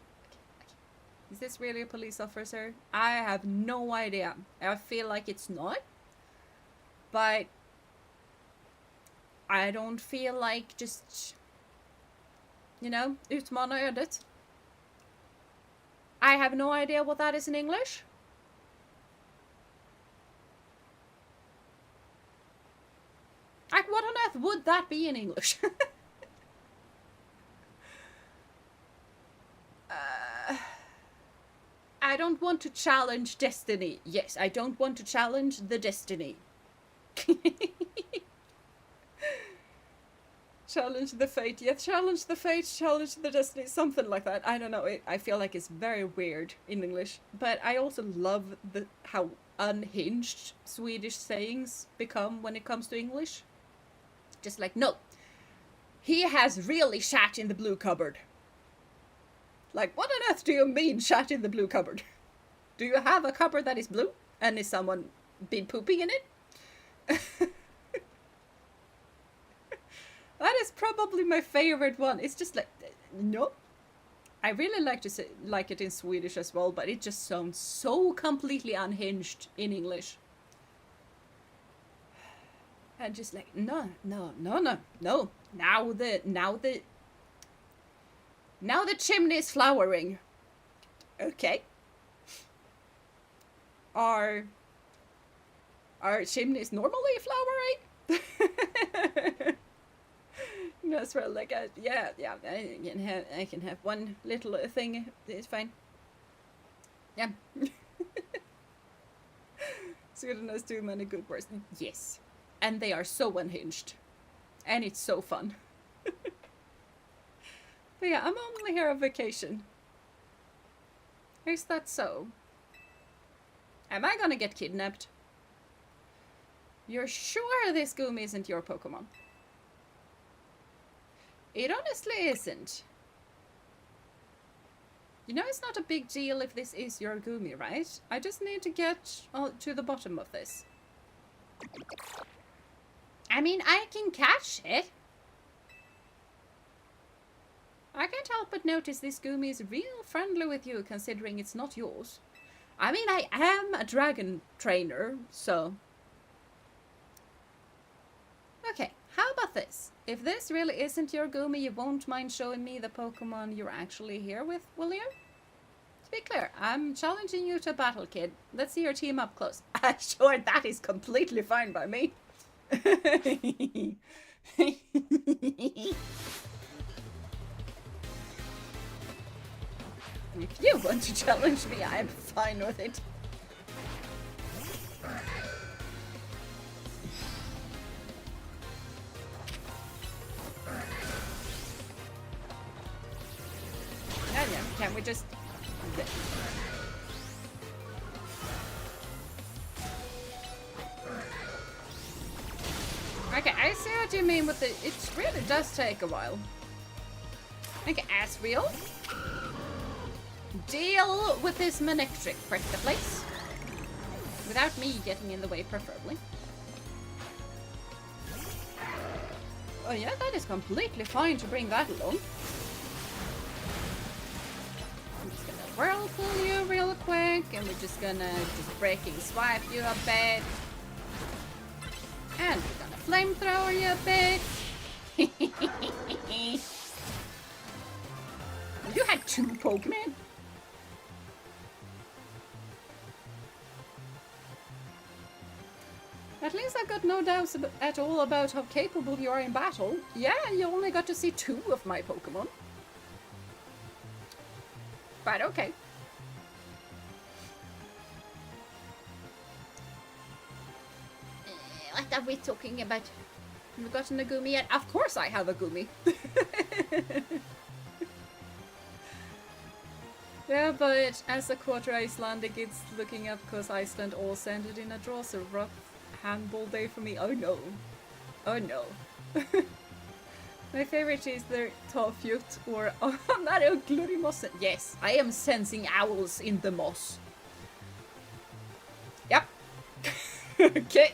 Is this really a police officer? I have no idea. I feel like it's not. But I don't feel like just, you know, utmana ödet. I have no idea what that is in English. Like, what on earth would that be in English? I don't want to challenge destiny. Yes, I don't want to challenge the destiny. Challenge the fate. Yes, challenge the fate, challenge the destiny. Something like that. I don't know. I feel like it's very weird in English. But I also love how unhinged Swedish sayings become when it comes to English. Just like, no, he has really shat in the blue cupboard. Like, what on earth do you mean, shat in the blue cupboard? Do you have a cupboard that is blue? And is someone been pooping in it? That is probably my favorite one. It's just like, no. I really like it in Swedish as well, but it just sounds so completely unhinged in English. And just like, no. Now the chimney is flowering. Okay. Are chimneys normally flowering? That's right. Like, yeah. I can have one little thing. It's fine. Yeah. Sweden has too many good words. Yes, and they are so unhinged, and it's so fun. But yeah, I'm only here on vacation. Is that so? Am I gonna get kidnapped? You're sure this Goomy isn't your Pokemon? It honestly isn't. You know, it's not a big deal if this is your Goomy, right? I just need to get to the bottom of this. I mean, I can catch it. I can't help but notice this Goomy is real friendly with you, considering it's not yours. I mean, I am a dragon trainer, so... Okay, how about this? If this really isn't your Goomy, you won't mind showing me the Pokemon you're actually here with, will you? To be clear, I'm challenging you to battle, kid. Let's see your team up close. Sure, that is completely fine by me. If you want to challenge me, I'm fine with it. Yeah, can we just... Okay, I see what you mean with it. It really does take a while. Okay, Asriel. Deal with this Manectric prick the place. Without me getting in the way, preferably. Oh yeah, that is completely fine to bring that along. I'm just gonna whirlpool you real quick, and we're just gonna breaking swipe you a bit. And we're gonna flamethrower you a bit. You had 2 Pokemon? At least I've got no doubts at all about how capable you are in battle. Yeah, you only got to see 2 of my Pokemon. But okay. What are we talking about? You've gotten a Goomy yet? Of course I have a Goomy. Yeah, but as a quarter Icelandic, it's looking up because Iceland also ended in a draw, so rough handball day for me. Oh no. Oh no. My favorite is the Tafjut or Glurimossen. Yes, I am sensing owls in the moss. Yep. Okay.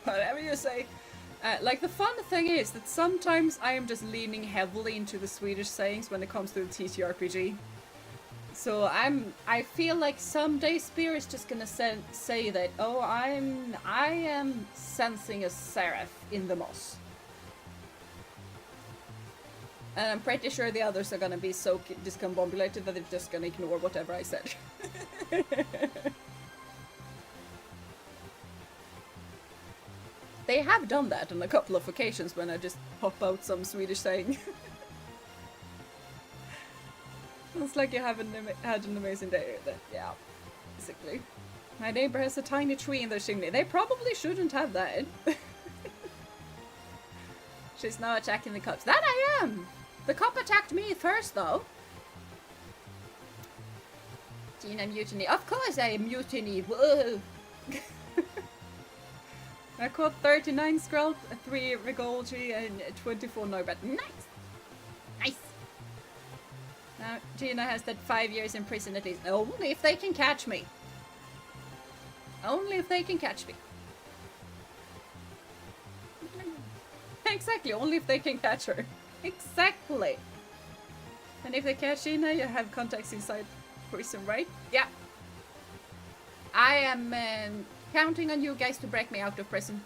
Whatever you say. Like, the fun thing is that sometimes I am just leaning heavily into the Swedish sayings when it comes to the TTRPG. So I feel like someday Spear is just gonna say that, oh, I am sensing a seraph in the moss. And I'm pretty sure the others are gonna be so discombobulated that they're just gonna ignore whatever I said. They have done that on a couple of occasions when I just pop out some Swedish saying. It's like you haven't had an amazing day. Yeah, basically. My neighbor has a tiny tree in their chimney. They probably shouldn't have that. She's now attacking the cops. That I am! The cop attacked me first, though. Jeena mutiny. Of course I mutiny. Whoa! I caught 39 Skrelp, 3 Rigolgi, and 24 Norbert. Nice! Nice! Now, Jeena has that 5 years in prison at least. Only if they can catch me. Only if they can catch me. Exactly, only if they can catch her. Exactly! And if they catch Jeena, you have contacts inside prison, right? Yeah. I am counting on you guys to break me out of prison.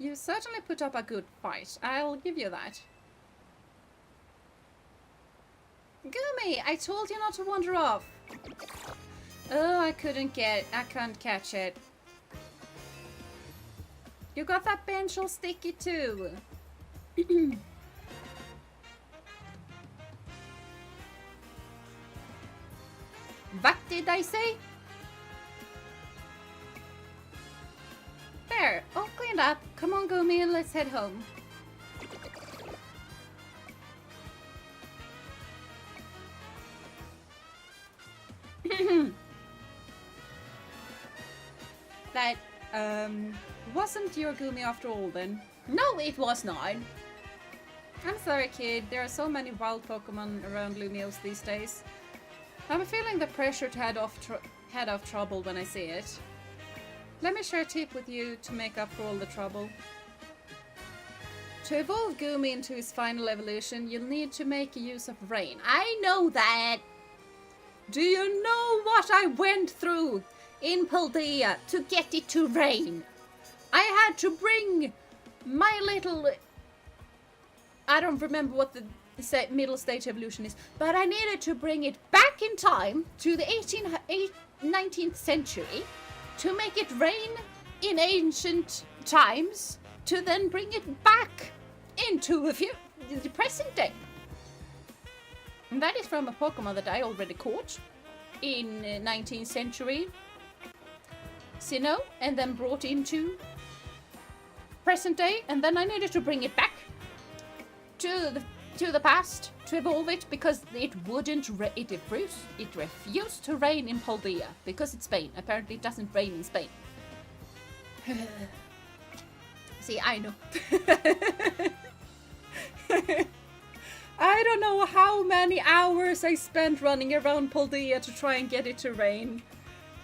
You certainly put up a good fight. I'll give you that. Gumi, I told you not to wander off. Oh, I can't catch it. You got that bench all sticky too. What did I say? There, all cleaned up. Come on, Gumi, and let's head home. That, wasn't your Gumi after all then? No, it was not. I'm sorry, kid. There are so many wild Pokemon around Lumiose these days. I'm feeling the pressure to head off trouble when I see it. Let me share a tip with you to make up for all the trouble. To evolve Gumi into his final evolution, you'll need to make use of rain. I know that! Do you know what I went through in Paldea to get it to rain? I had to bring my little... I don't remember what the middle stage evolution is, but I needed to bring it back in time to the 19th century to make it rain in ancient times, to then bring it back into the present day. And that is from a Pokemon that I already caught in 19th century Sinnoh, and then brought into present day, and then I needed to bring it back to the past to evolve it, because it refused to rain in Paldea because it's Spain. Apparently it doesn't rain in Spain. See, I know. I don't know how many hours I spent running around Paldea to try and get it to rain.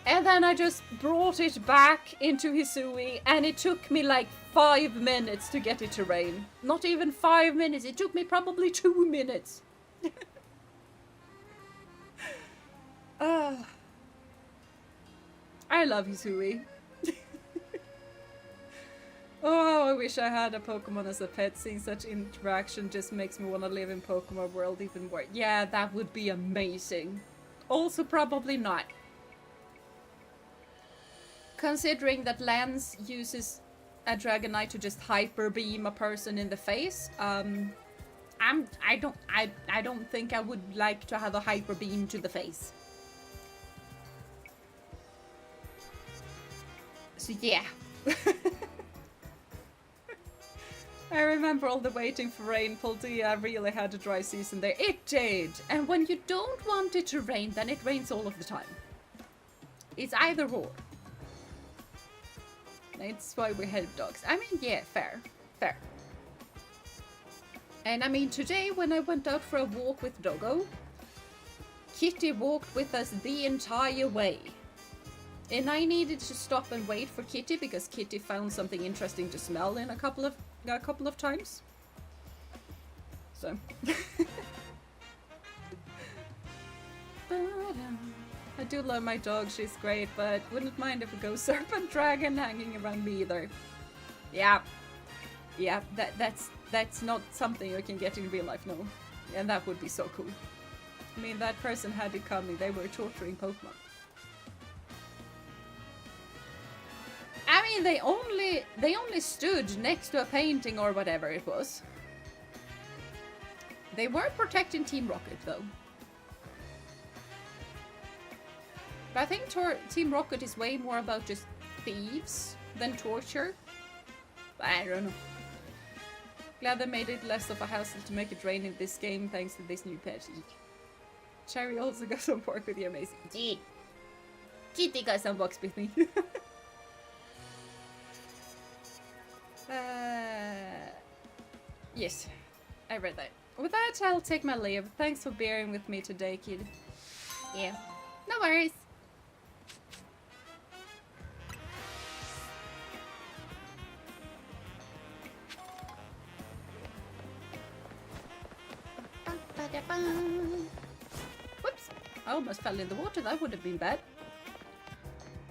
And then I just brought it back into Hisui, and it took me like 5 minutes to get it to rain. Not even 5 minutes, it took me probably 2 minutes. I love Hisui. Oh, I wish I had a Pokemon as a pet. Seeing such interaction just makes me want to live in Pokemon World even more. Yeah, that would be amazing. Also, probably not. Considering that Lance uses a Dragonite to just hyper beam a person in the face, I don't think I would like to have a hyper beam to the face. So yeah. I remember all the waiting for rain. Paldea really had a dry season there. It did! And when you don't want it to rain, then it rains all of the time. It's either or. It's why we help dogs. I mean, yeah, fair. Fair. And I mean, today when I went out for a walk with Doggo, Kitty walked with us the entire way. And I needed to stop and wait for Kitty because Kitty found something interesting to smell in a couple of times. So I do love my dog, she's great, but wouldn't mind if a ghost serpent dragon hanging around me either. Yeah. Yeah, that's not something you can get in real life, no. And that would be so cool. I mean, that person had it coming, they were torturing Pokemon. I mean, they only stood next to a painting or whatever it was. They were protecting Team Rocket, though. But I think Team Rocket is way more about just thieves than torture. But I don't know. Glad they made it less of a hassle to make it rain in this game thanks to this new pet. Cherry also got some pork with you, amazing. Gee. Kitty got some box with me. Yes, I read that. With that, I'll take my leave. Thanks for bearing with me today, kid. Yeah, no worries. Whoops, I almost fell in the water. That would have been bad.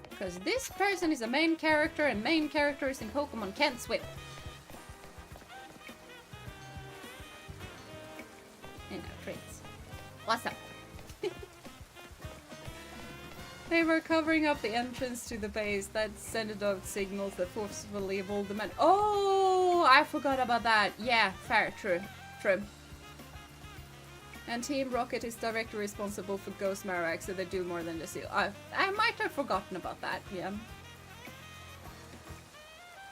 Because this person is a main character, and main characters in Pokemon can't swim. You know, traits. What's up? They were covering up the entrance to the base that sent out signals that forcefully evolved the man. Oh, I forgot about that. Yeah, fair, true. And Team Rocket is directly responsible for Ghost Marowak, so they do more than the seal. I might have forgotten about that, yeah.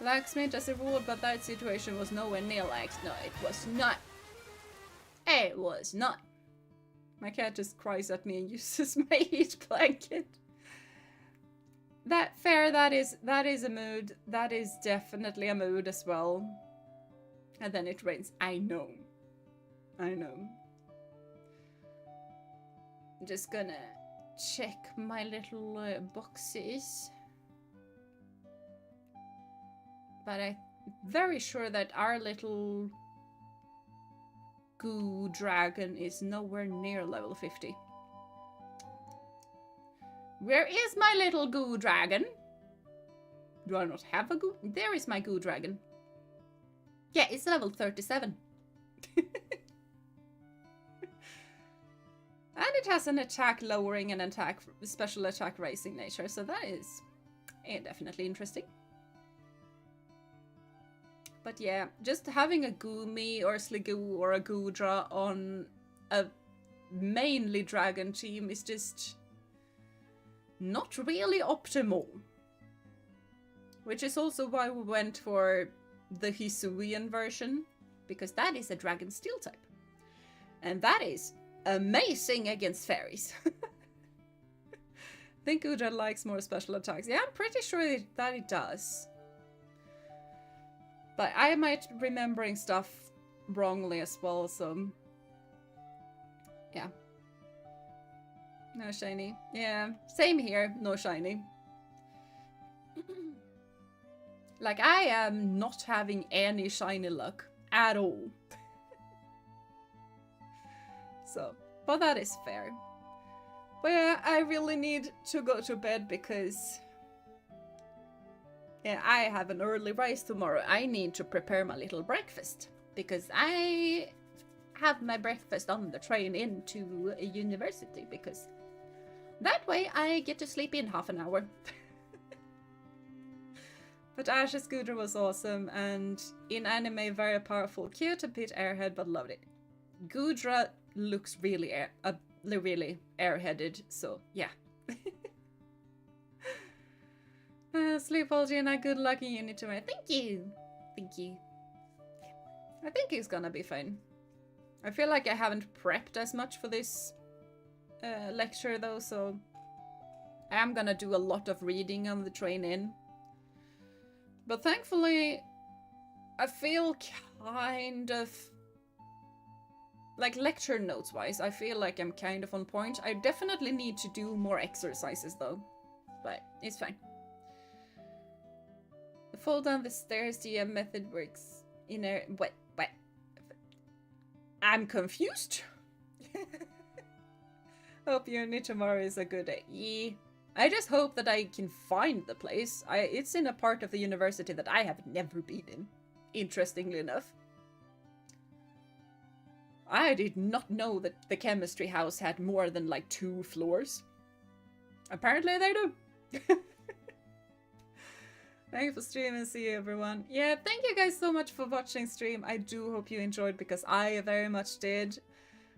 Blacksmith as a rule, but that situation was nowhere near Lax. No, it was not. It was not. My cat just cries at me and uses my heat blanket. That is a mood. That is definitely a mood as well. And then it rains. I know. I'm just gonna check my little boxes. But I'm very sure that our little goo dragon is nowhere near level 50. Where is my little goo dragon? Do I not have a goo? There is my goo dragon. Yeah, it's level 37. And it has an attack lowering and special attack raising nature, so that is definitely interesting. But yeah, just having a Goomy or Sligoo or a Goodra on a mainly dragon team is just not really optimal. Which is also why we went for the Hisuian version, because that is a dragon steel type. And that is amazing against fairies. I think Goodra likes more special attacks. Yeah, I'm pretty sure that it does. But I might be remembering stuff wrongly as well, so yeah. No shiny. Yeah, same here, no shiny. Like, I am not having any shiny luck at all. So, but that is fair. But yeah, I really need to go to bed because yeah, I have an early rise tomorrow. I need to prepare my little breakfast because I have my breakfast on the train into a university because that way I get to sleep in half an hour. But Ash's Goodra was awesome and in anime very powerful, cute, a bit airhead, but loved it. Goodra looks really airheaded, so yeah. Sleep well, Jeena. Good luck in uni tomorrow. Thank you. Thank you. I think it's gonna be fine. I feel like I haven't prepped as much for this lecture though, so I am gonna do a lot of reading on the train in. But thankfully, I feel kind of like lecture notes wise, I feel like I'm kind of on point. I definitely need to do more exercises though, but it's fine. The fall down the stairs DM method works in a what? I'm confused. Hope your new tomorrow is a good day. Yeah. I just hope that I can find the place. It's in a part of the university that I have never been in, interestingly enough. I did not know that the chemistry house had more than like 2 floors. Apparently they do. Thank you for streaming. See you, everyone. Yeah, thank you guys so much for watching stream. I do hope you enjoyed because I very much did.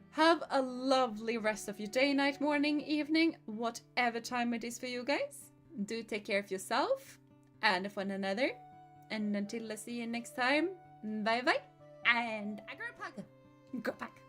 Have a lovely rest of your day, night, morning, evening, whatever time it is for you guys. Do take care of yourself and of one another. And until I see you next time, bye bye. And I go pack. Go pack.